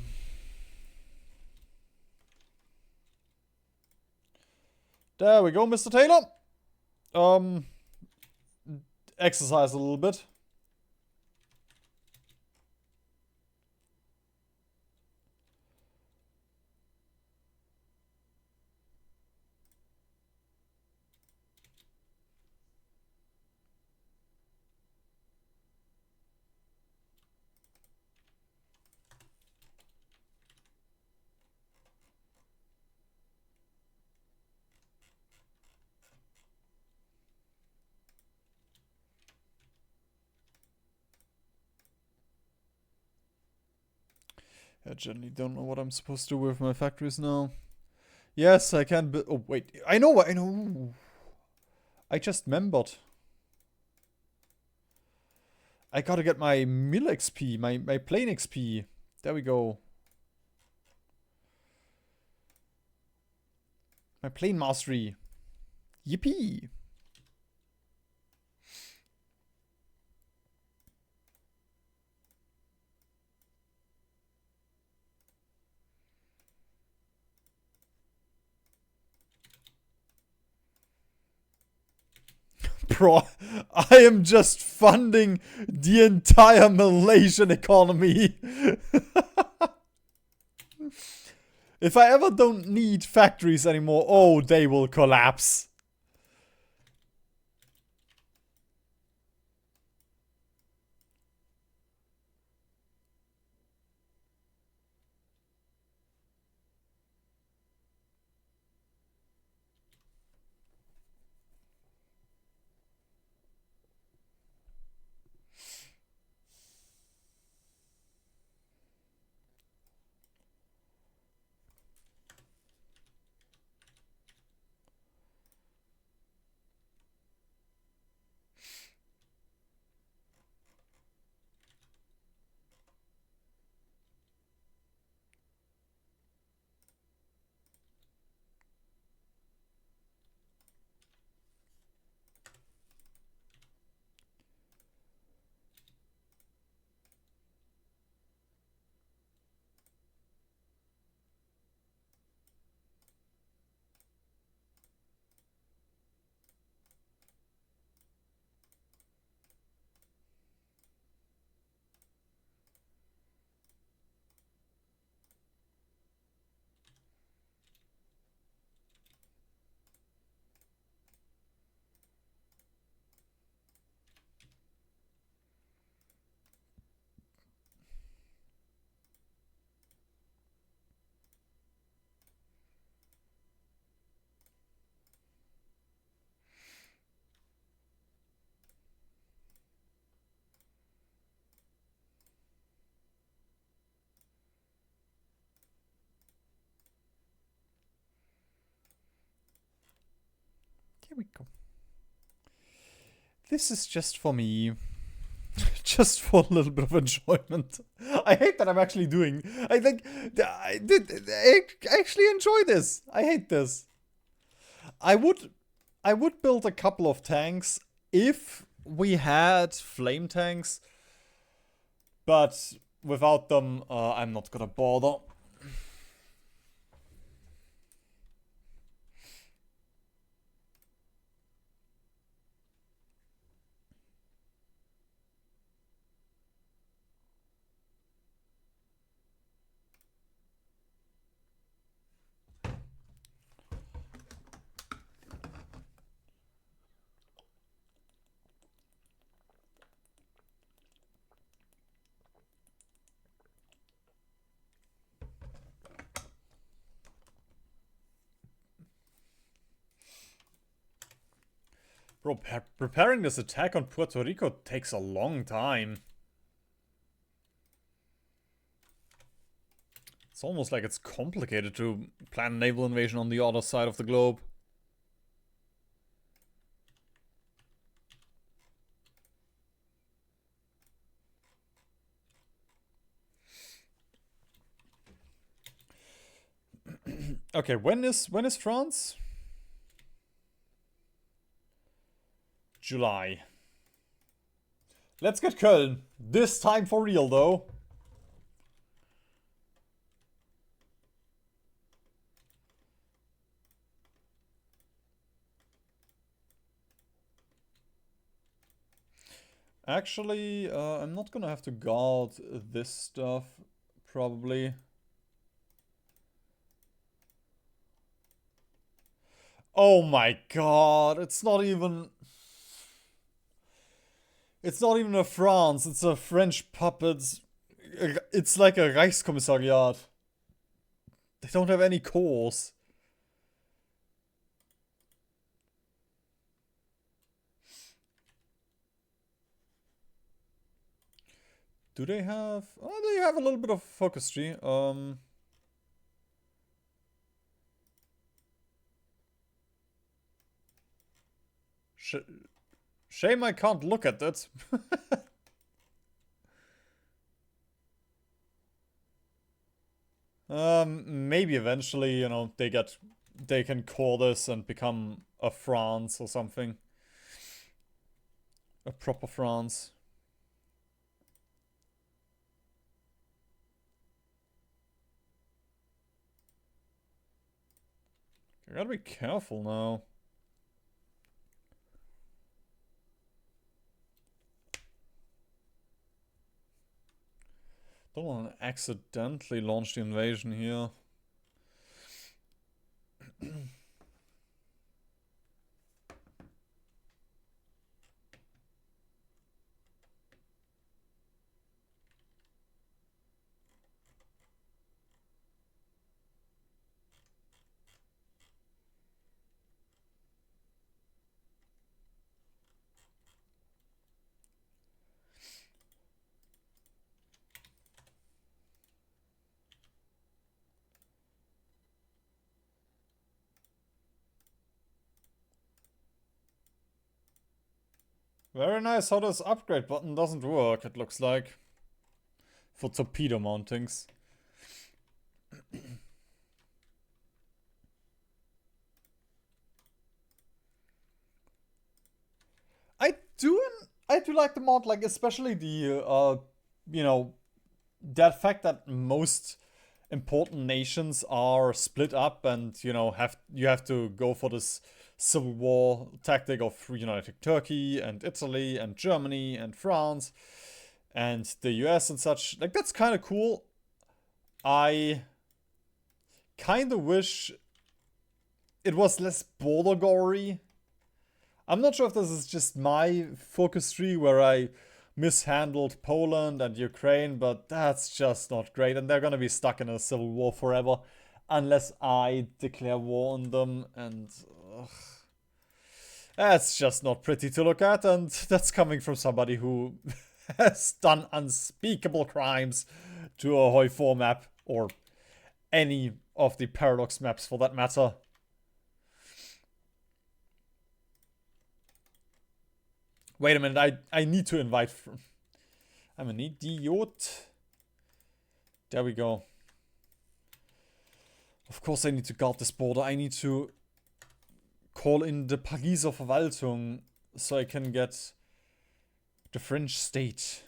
There we go, Mr. Taylor. Exercise a little bit. I generally don't know what I'm supposed to do with my factories now. Yes, I can build. Oh, wait. I know. I just remembered. I gotta get my mill XP, my plane XP. There we go. My plane mastery. Yippee. Bro, I am just funding the entire Malaysian economy. If I ever don't need factories anymore, oh, they will collapse. Here we go. This is just for me. Just for a little bit of enjoyment. I hate that I'm actually doing. I think I actually enjoy this. I hate this. I would build a couple of tanks if we had flame tanks, but without them, I'm not gonna bother. Bro, preparing this attack on Puerto Rico takes a long time. It's almost like it's complicated to plan a naval invasion on the other side of the globe. Okay, when is France? July. Let's get Köln. This time for real, though. Actually, I'm not gonna have to guard this stuff, probably. Oh my god, it's not even... It's not even a France, it's a French puppet. It's like a Reichskommissariat. They don't have any cores. Do they have... Oh, they have a little bit of focus tree. Shame I can't look at it. Maybe eventually, you know, they can core this and become a France or something. A proper France. I gotta be careful now. Don't want to accidentally launch the invasion here. Very nice how this upgrade button doesn't work, it looks like. For torpedo mountings. I do like the mod, like especially the you know, that fact that most important nations are split up and, you know, you have to go for this civil war tactic of uniting Turkey and Italy and Germany and France and the US and such. Like, that's kind of cool. I kind of wish it was less border gory. I'm not sure if this is just my focus tree where I mishandled Poland and Ukraine, but that's just not great. And they're gonna be stuck in a civil war forever unless I declare war on them. And that's just not pretty to look at. And that's coming from somebody who has done unspeakable crimes to a Hoi 4 map, or any of the Paradox maps for that matter. Wait a minute, I need to invite... I'm an idiot. There we go. Of course I need to guard this border. I need to call in the Pariser Verwaltung so I can get the French state.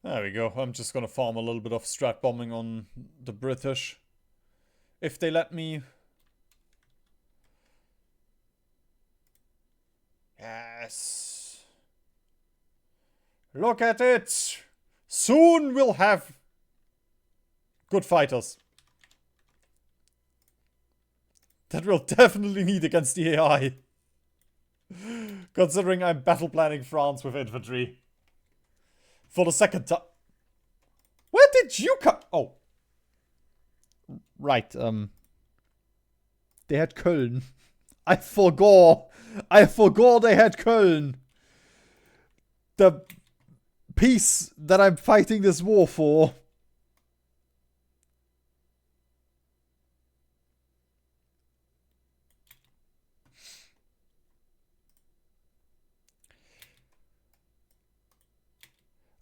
There we go. I'm just gonna farm a little bit of strat bombing on the British. If they let me. Yes. Look at it. Soon we'll have good fighters. That we'll definitely need against the AI. Considering I'm battle planning France with infantry. For the second time. Where did you come? Oh. Right, they had Köln. I forgot they had Köln. The piece that I'm fighting this war for.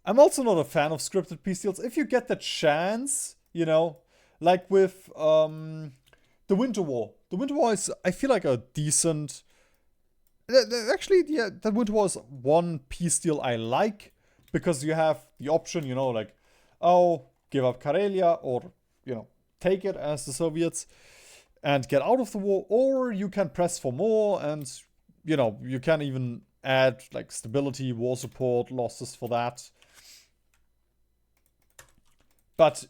I'm also not a fan of scripted peace deals. If you get the chance, you know, like with the Winter War. The Winter War is, I feel like, a decent. Actually, yeah, the Winter War is one peace deal I like because you have the option, you know, like, oh, give up Karelia or, you know, take it as the Soviets and get out of the war, or you can press for more and, you know, you can even add like stability, war support, losses for that. But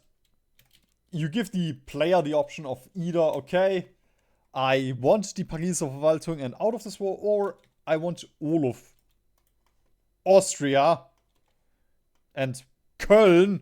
you give the player the option of either, okay, I want die Pariser Verwaltung and out of this war, or I want all of Austria and Köln.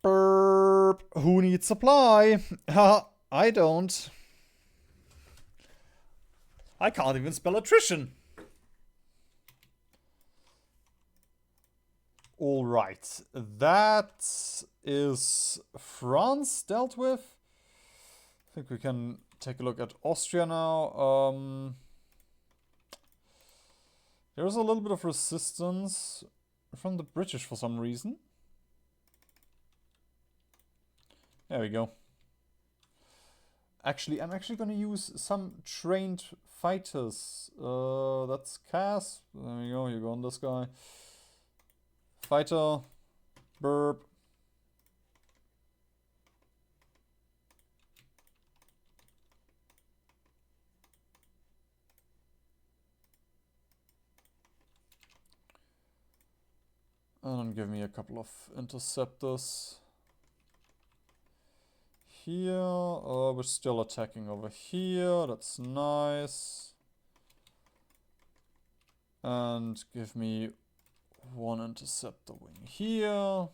Burp. Who needs supply? I don't. I can't even spell attrition. Alright, that is France dealt with. I think we can take a look at Austria now. There's a little bit of resistance from the British for some reason. There we go. Actually, I'm actually going to use some trained fighters. That's Cass. There we go, you go on this guy. Fighter. Burp. And give me a couple of interceptors. Here, we're still attacking over here, that's nice. And give me one interceptor wing here.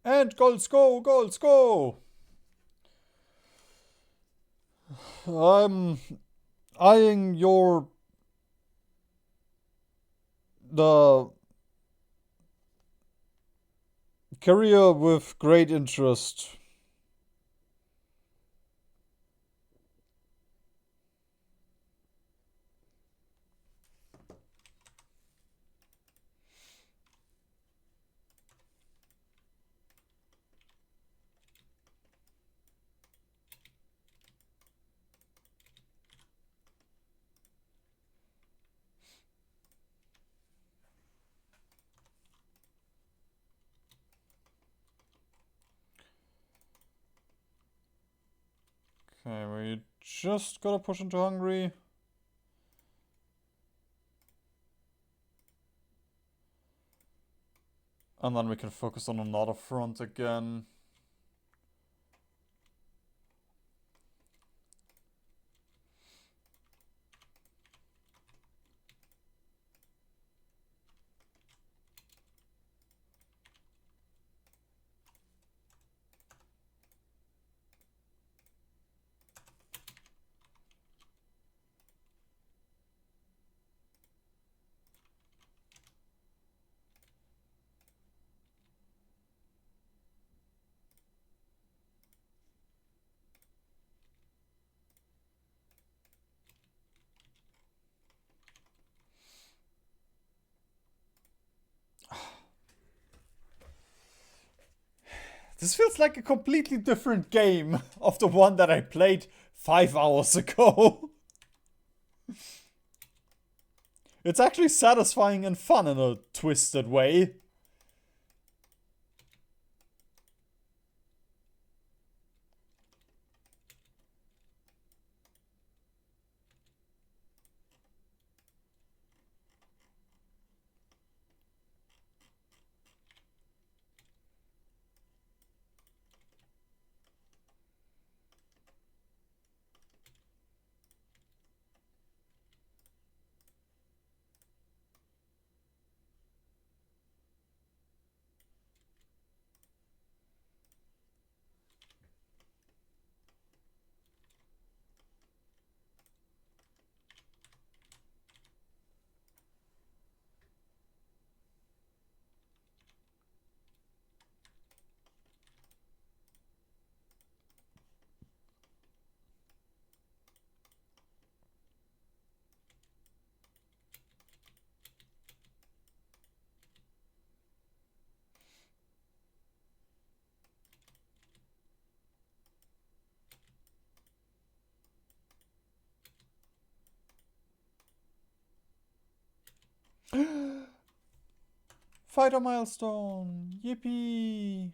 And goals go, goals go! I'm eyeing the career with great interest. Okay, we just gotta push into Hungary. And then we can focus on another front again. This feels like a completely different game of the one that I played 5 hours ago. It's actually satisfying and fun in a twisted way. Fighter milestone! Yippee!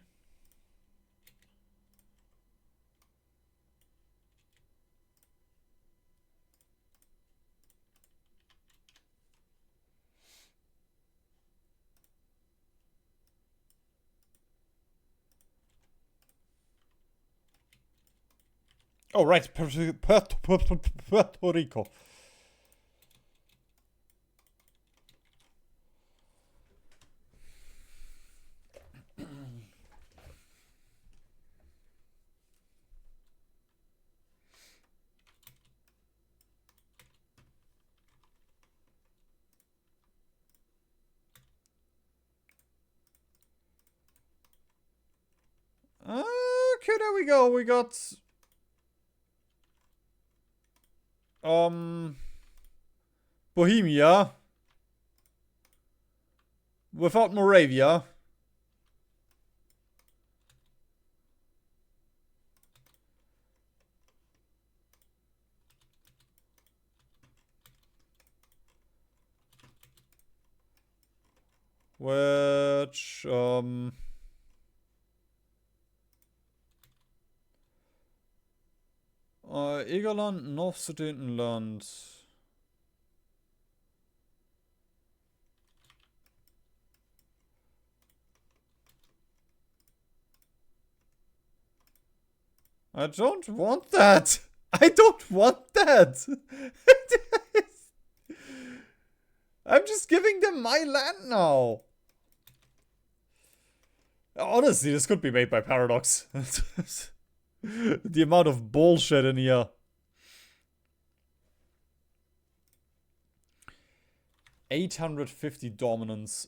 Oh, right, Puerto Rico. Okay, there we go. We got Bohemia without Moravia. Which Egerland, Nordsudetenland. I don't want that. I don't want that. I'm just giving them my land now. Honestly, this could be made by Paradox. The amount of bullshit in here. $850 dominance.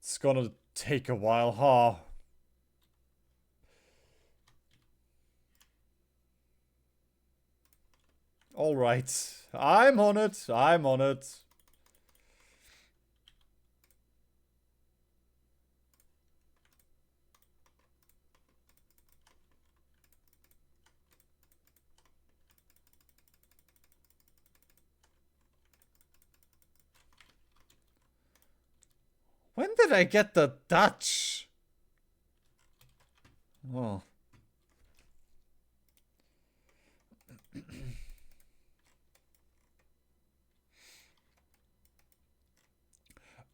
It's gonna take a while, huh? Alright. I'm on it. I'm on it. When did I get the Dutch? Oh.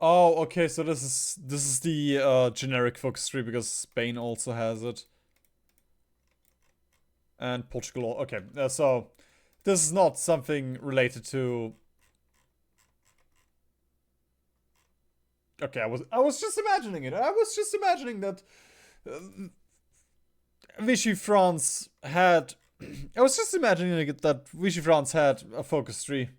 Oh, okay, so this is the generic focus tree because Spain also has it. And Portugal. Okay, so this is not something related to. Okay, I was just imagining it. I was just imagining that Vichy France had. I was just imagining that Vichy France had a focus tree.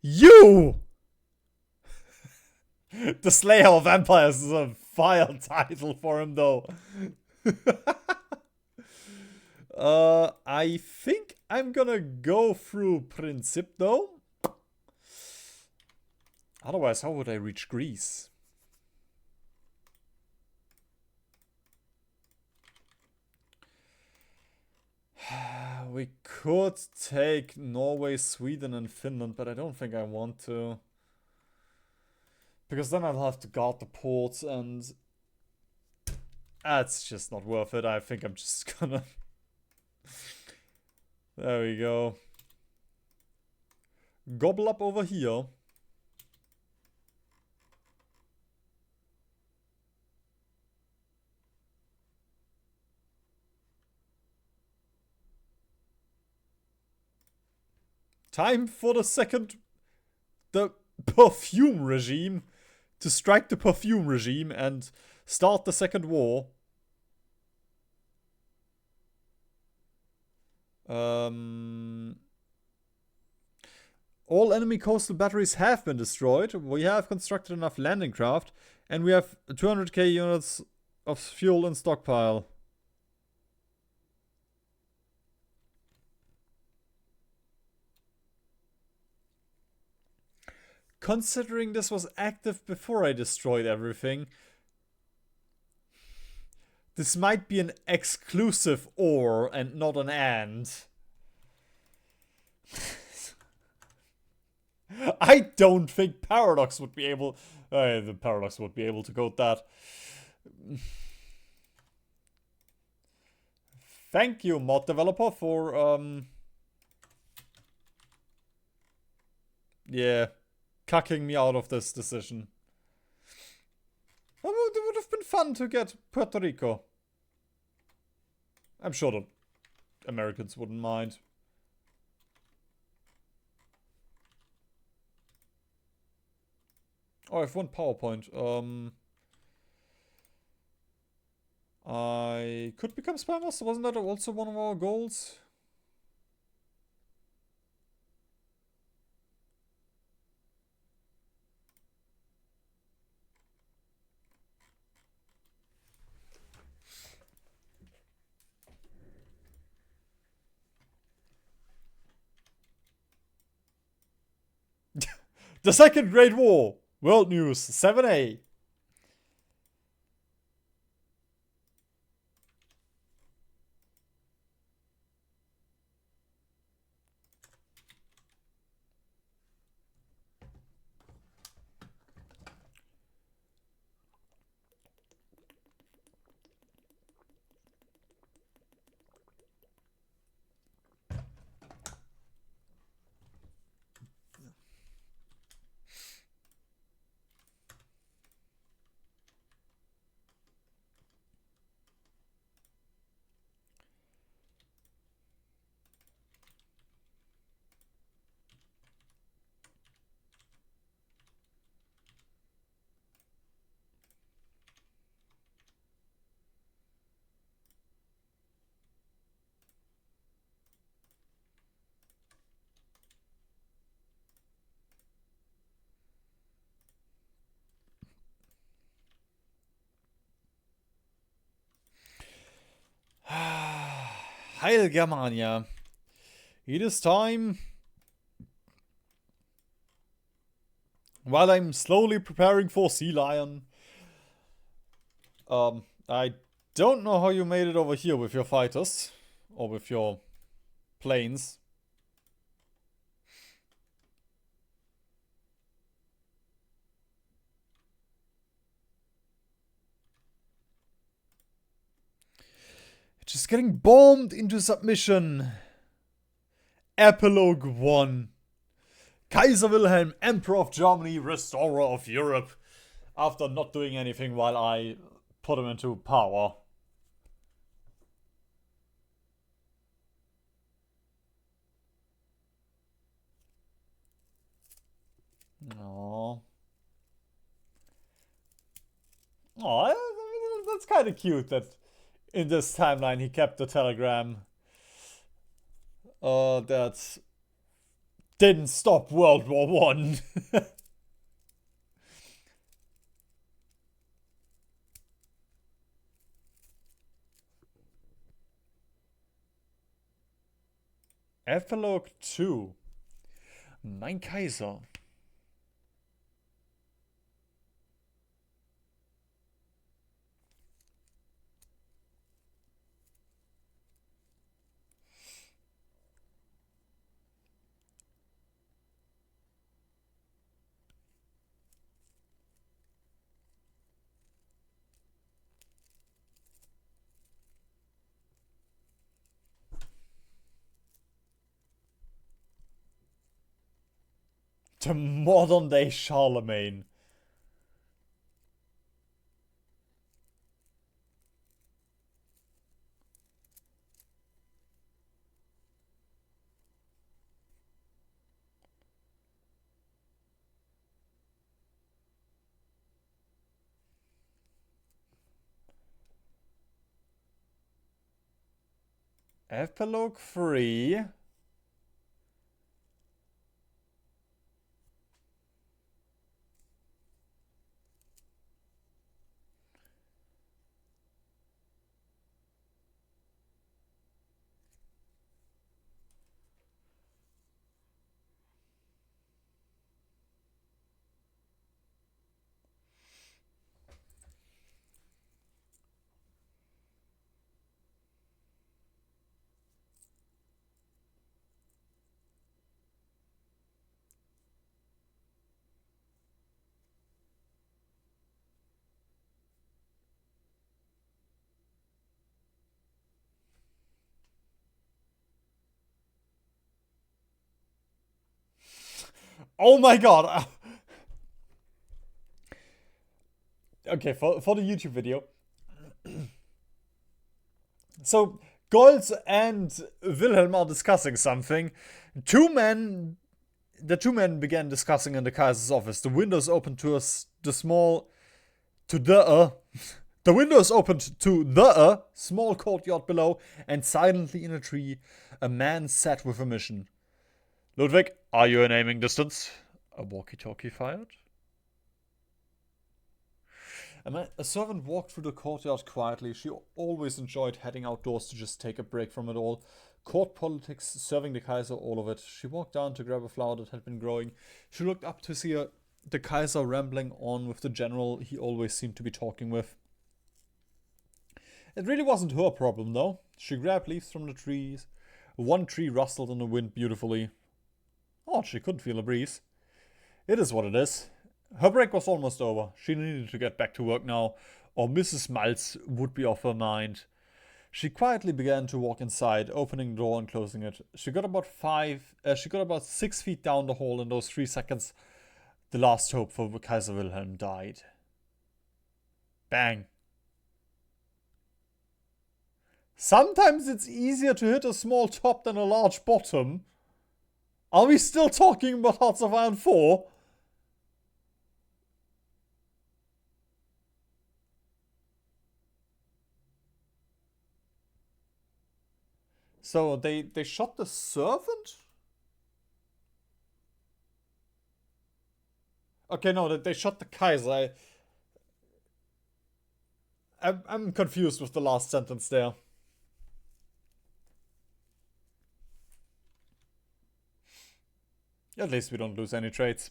You! The Slayer of Empires is a vile title for him, though. I think I'm gonna go through Princip, though. Otherwise, how would I reach Greece? We could take Norway, Sweden, and Finland, but I don't think I want to. Because then I'll have to guard the ports, and that's just not worth it. I think I'm just gonna... There we go. Gobble up over here. Time for the second... The perfume regime. To strike the perfume regime and start the second war. All enemy coastal batteries have been destroyed. We have constructed enough landing craft. And we have 200k units of fuel in stockpile. Considering this was active before I destroyed everything, this might be an exclusive or and not an and. I don't think Paradox would be able... the Paradox would be able to code that. Thank you, mod developer, for... yeah, cucking me out of this decision. It would have been fun to get Puerto Rico. I'm sure the Americans wouldn't mind. Oh, I have one PowerPoint. I could become Spy Master. Wasn't that also one of our goals? The Second Great War. World News 7A. Heil Germania. It is time. While I'm slowly preparing for Sea Lion. I don't know how you made it over here with your fighters. Or with your planes. Just getting bombed into submission. Epilogue 1. Kaiser Wilhelm, Emperor of Germany, Restorer of Europe. After not doing anything while I put him into power. Aww. Aww, that's kind of cute that in this timeline he kept the telegram. That didn't stop World War One. Epilogue 2. Mein Kaiser. The modern day Charlemagne. Epilogue 3. Oh my god! Okay, for the YouTube video. So, Goltz and Wilhelm are discussing something. The two men began discussing in the Kaiser's office. The windows opened to the small small courtyard below, and silently in a tree, a man sat with a mission. Ludwig, are you in aiming distance? A walkie-talkie fired? A servant walked through the courtyard quietly. She always enjoyed heading outdoors to just take a break from it all. Court politics, serving the Kaiser, all of it. She walked down to grab a flower that had been growing. She looked up to see the Kaiser rambling on with the general he always seemed to be talking with. It really wasn't her problem, though. She grabbed leaves from the trees. One tree rustled in the wind beautifully. Oh, she couldn't feel a breeze. It is what it is. Her break was almost over. She needed to get back to work now, or Mrs. Malz would be off her mind. She quietly began to walk inside, opening the door and closing it. She got about 6 feet down the hall in those 3 seconds. The last hope for Kaiser Wilhelm died. Bang. Sometimes it's easier to hit a small top than a large bottom. Are we still talking about Hearts of Iron 4? So they shot the servant? Okay, no, they shot the Kaiser. I'm confused with the last sentence there. At least we don't lose any trades.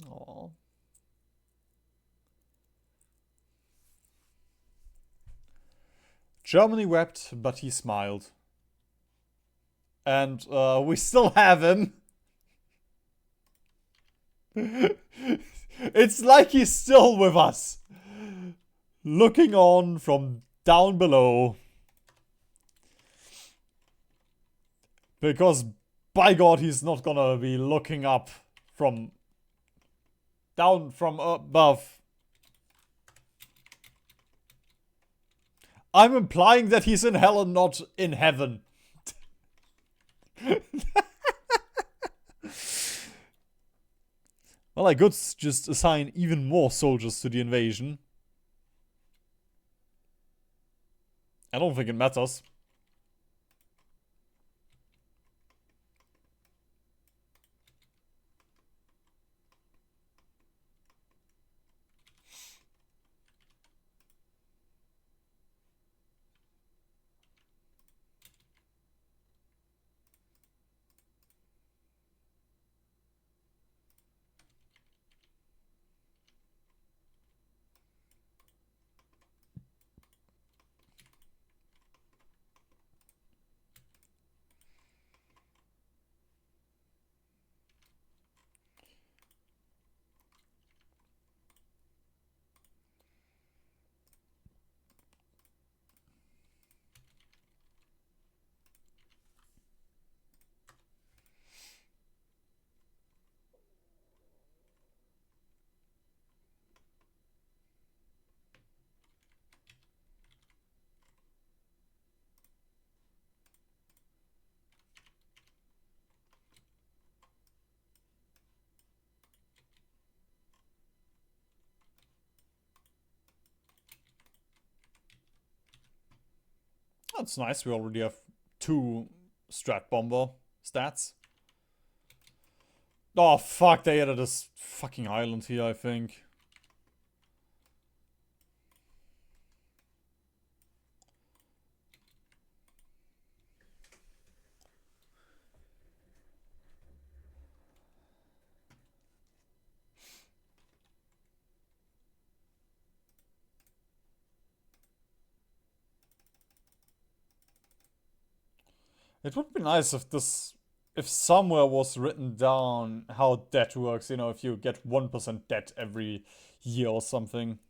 Aww. Germany wept, but he smiled. And we still have him. It's like he's still with us. Looking on from down below. Because, by God, he's not gonna be looking up from down from above. I'm implying that he's in hell and not in heaven. Well, I could just assign even more soldiers to the invasion. I don't think it matters. That's nice. We already have 2 Strat Bomber stats. Oh, fuck. They added this fucking island here, I think. It would be nice if somewhere was written down how debt works, you know, if you get 1% debt every year or something.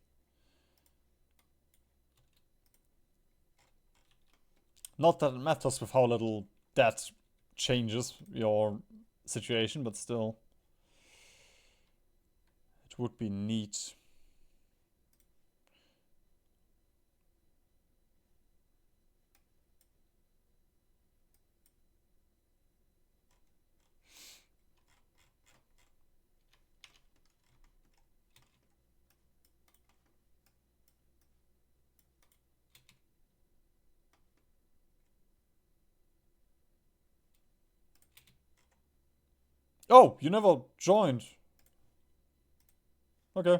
Not that it matters with how little debt changes your situation, but still. It would be neat. Oh, you never joined. Okay.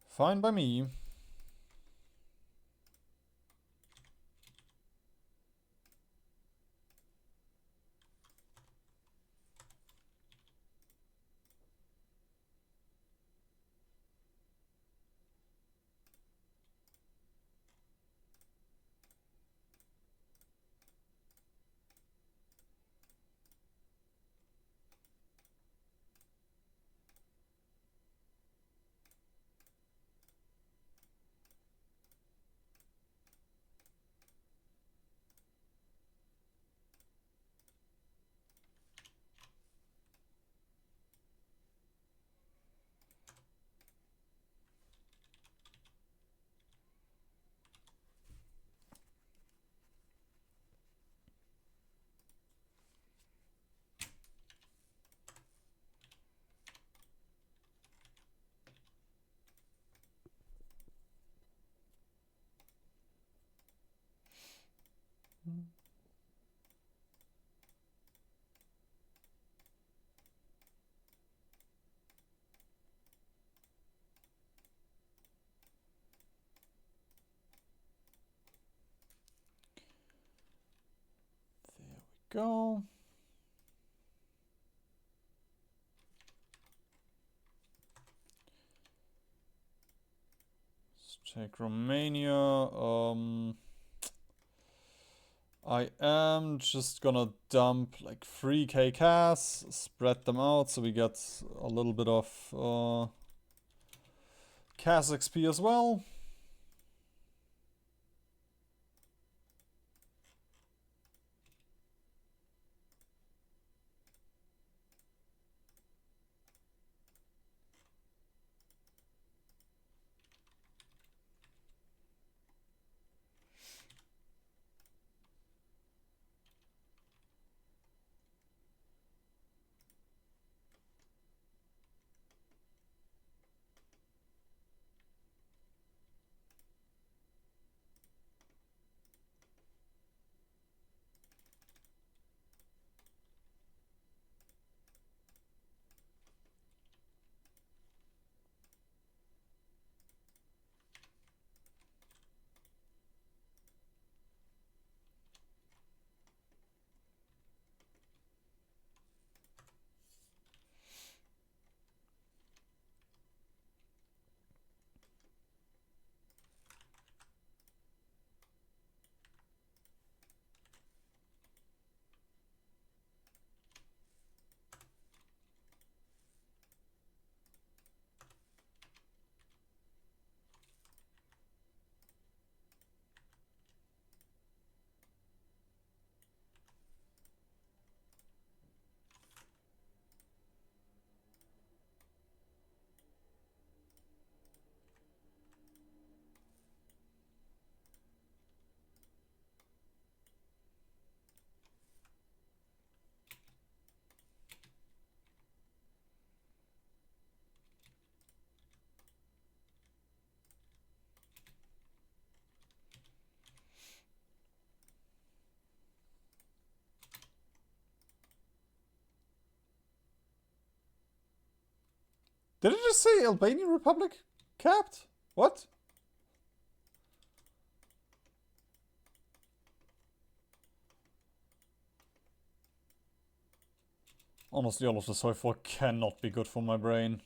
Fine by me. go. Let's take Romania. I am just gonna dump like 3k CAS, spread them out so we get a little bit of CAS XP as well. Did it just say Albanian Republic capped? What? Honestly, all of this so far cannot be good for my brain.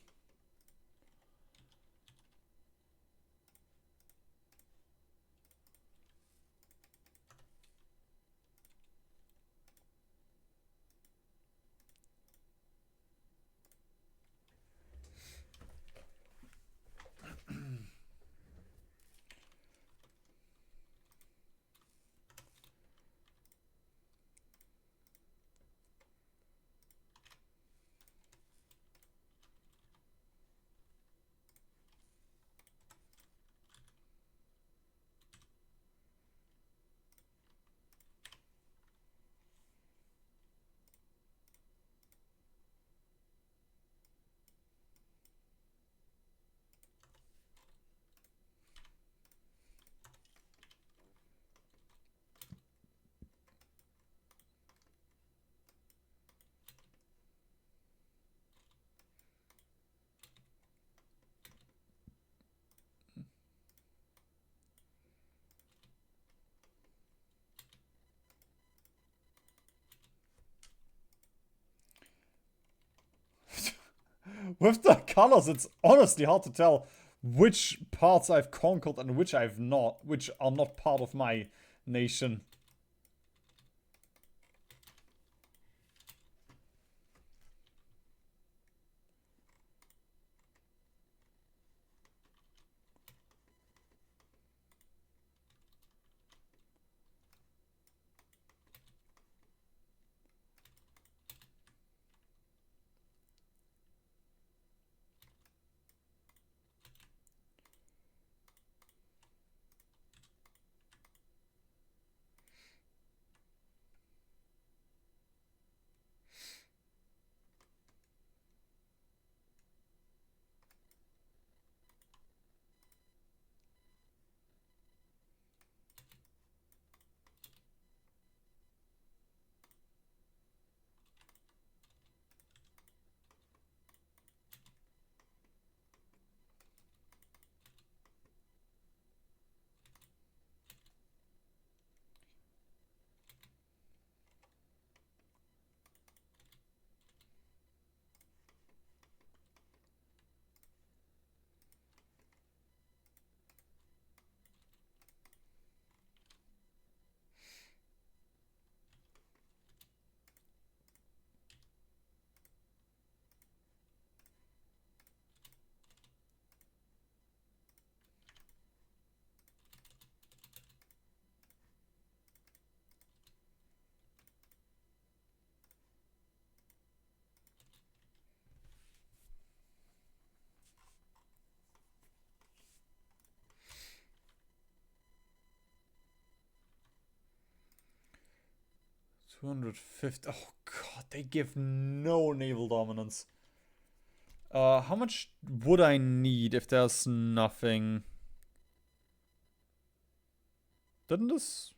With the colors, it's honestly hard to tell which parts I've conquered and which I've not, which are not part of my nation. 250. Oh god, they give no naval dominance. How much would I need if there's nothing? Didn't this?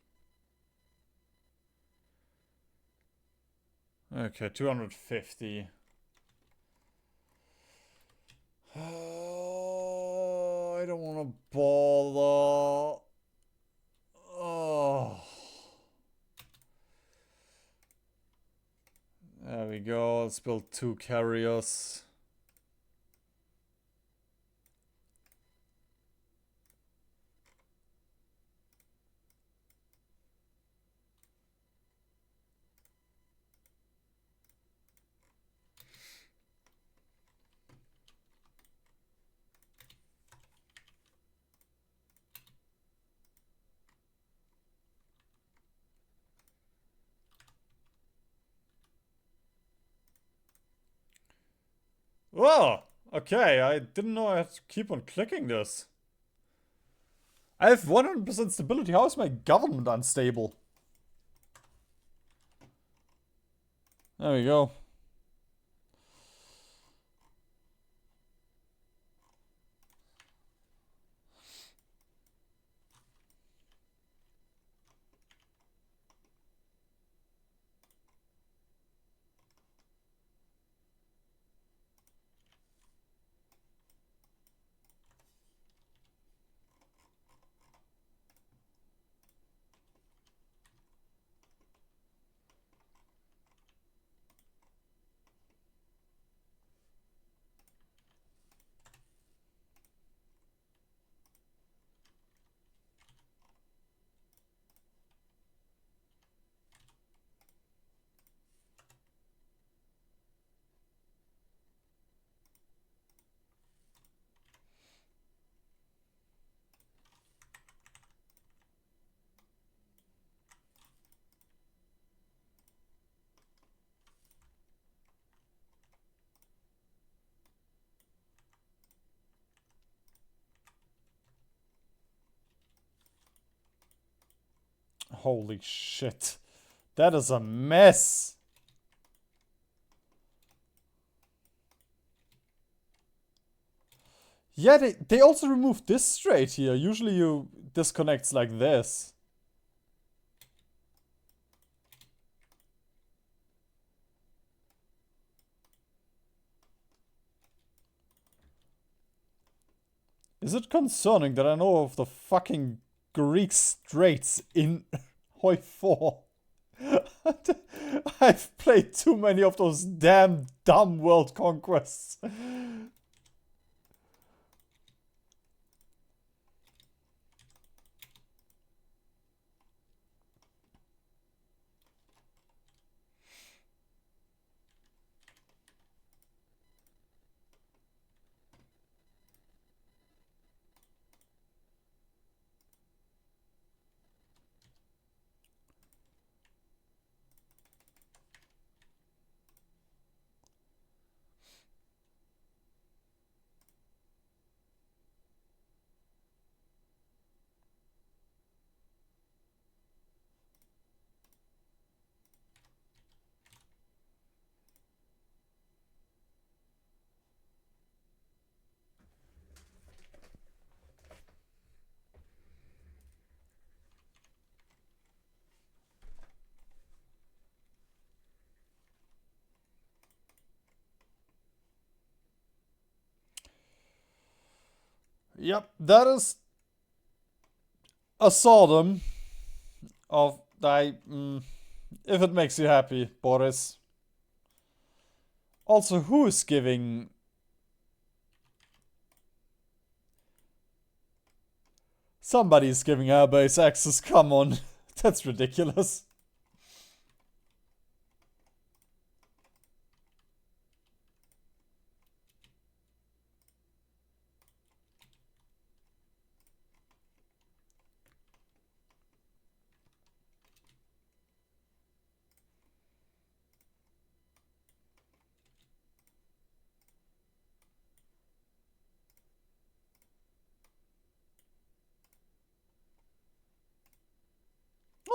Okay, 250. Oh, I don't want to bother. Oh. There we go. Let's build 2 carriers. Oh, okay. I didn't know I had to keep on clicking this. I have 100% stability. How is my government unstable? There we go. Holy shit. That is a mess. Yeah, they also removed this straight here. Usually you disconnects like this. Is it concerning that I know of the fucking Greek straits in Hoi 4? I've played too many of those damn dumb world conquests. Yep, that is a Sodom of if it makes you happy, Boris. Also, who is giving... Somebody's giving airbase access, come on. That's ridiculous.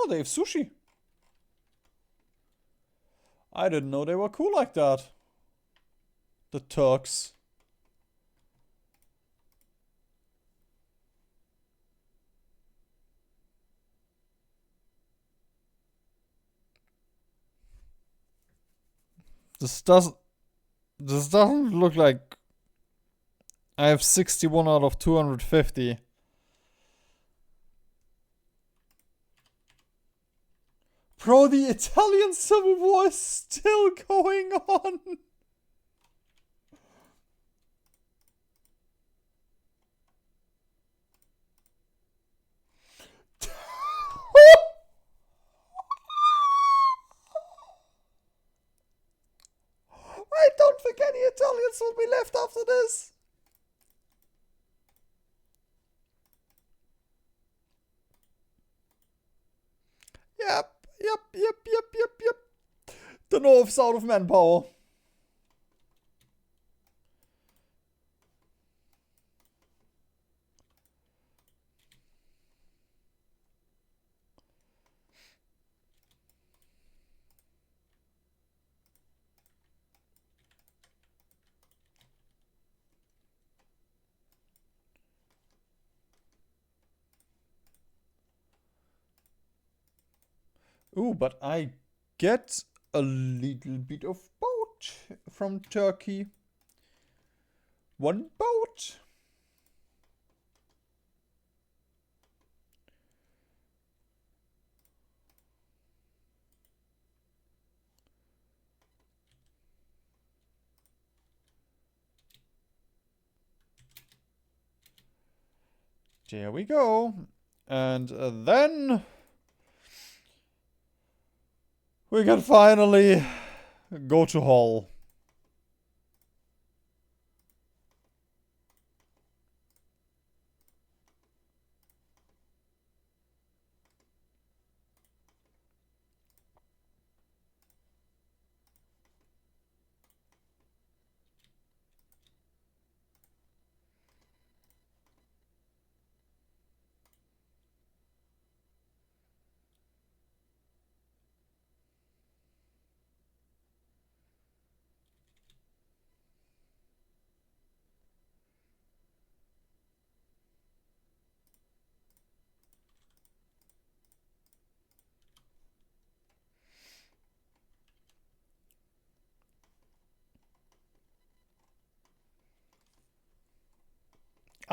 Oh, they have sushi. I didn't know they were cool like that. The Turks. This doesn't look like I have 61 out of 250. Bro, the Italian Civil War is still going on. I don't think any Italians will be left after this. Yep. The North's out of manpower. Ooh, but I get a little bit of boat from Turkey. One boat. There we go. And then we can finally go to Hull.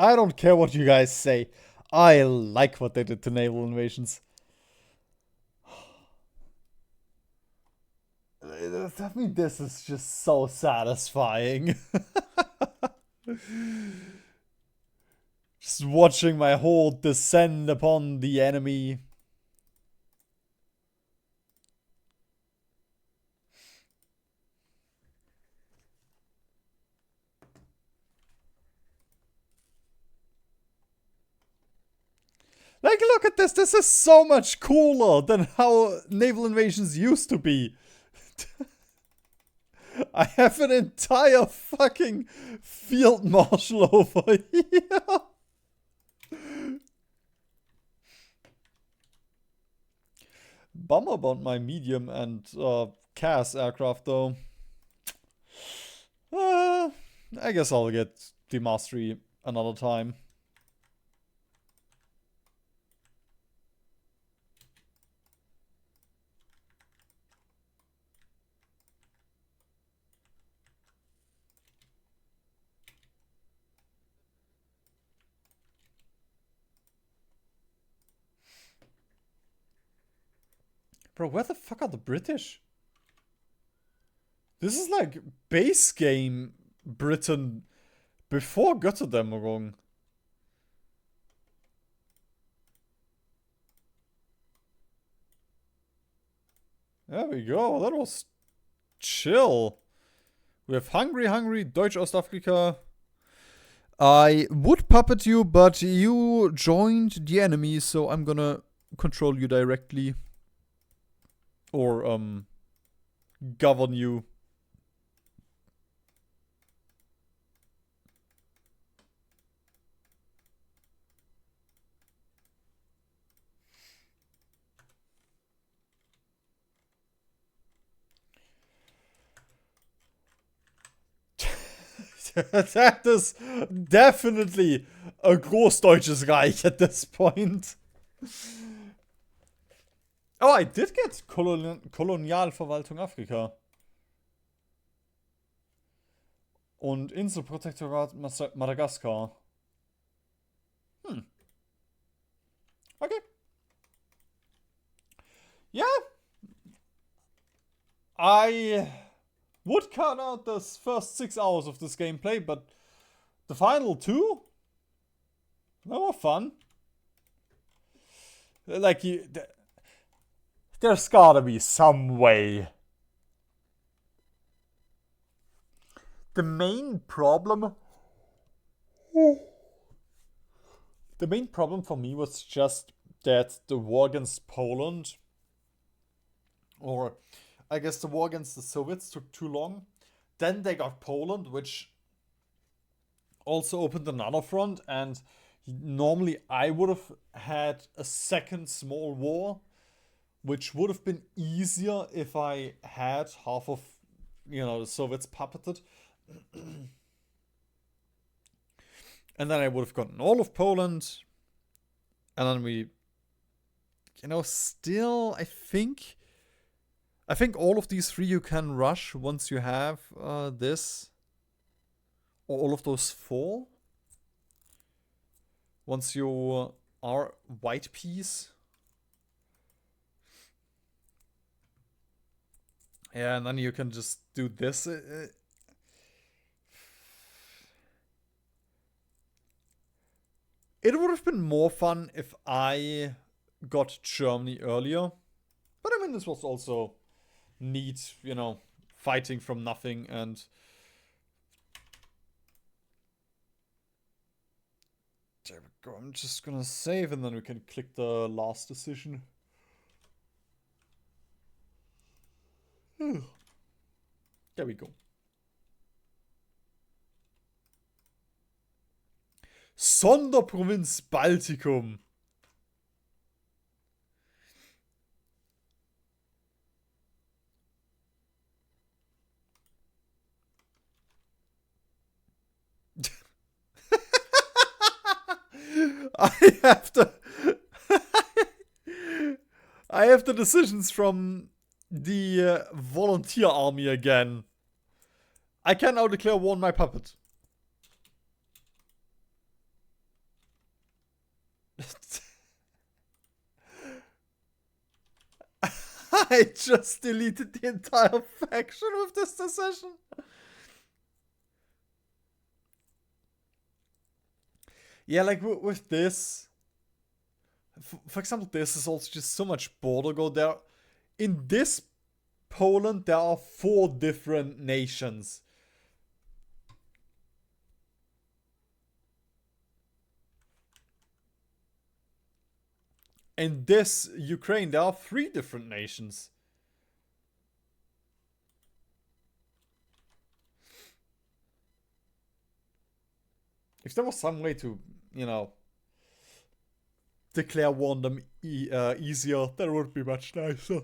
I don't care what you guys say. I like what they did to naval invasions. I mean, this is just so satisfying. Just watching my horde descend upon the enemy. Like, look at this. This is so much cooler than how naval invasions used to be. I have an entire fucking field marshal over here. Bummer about my medium and CAS aircraft, though. I guess I'll get the mastery another time. Bro, where the fuck are the British? This is like base game Britain before Götterdämmerung. There we go. That was chill. We have Hungary, Deutsch Ostafrika. I would puppet you, but you joined the enemy, so I'm gonna control you directly. Or, govern you. That is definitely a Großdeutsches Reich at this point. Oh, I did get Kolonialverwaltung Afrika. Und Inselprotektorat Madagaskar. Okay. Yeah. I would cut out the first 6 hours of this gameplay, but the final 2, they were fun. Like, there's gotta be some way. The main problem for me was just that the war against Poland, or I guess the war against the Soviets, took too long. Then they got Poland, which also opened another front, and normally I would have had a second small war, which would have been easier if I had half of, the Soviets puppeted. And then I would have gotten all of Poland. And then we, still, I think all of these 3 you can rush once you have this. Or all of those 4. Once you are white peas. Yeah, and then you can just do this. It would have been more fun if I got Germany earlier. But I mean, this was also neat, fighting from nothing. And there we go. I'm just gonna save and then we can click the last decision. There we go. Sonderprovinz Baltikum. I have the decisions from the volunteer army again. I can now declare war on my puppet. I just deleted the entire faction with this decision. Yeah, like with this, for example, this is also just so much border go there. In this Poland, there are 4 different nations. In this Ukraine, there are 3 different nations. If there was some way to, declare war on them easier, that would be much nicer.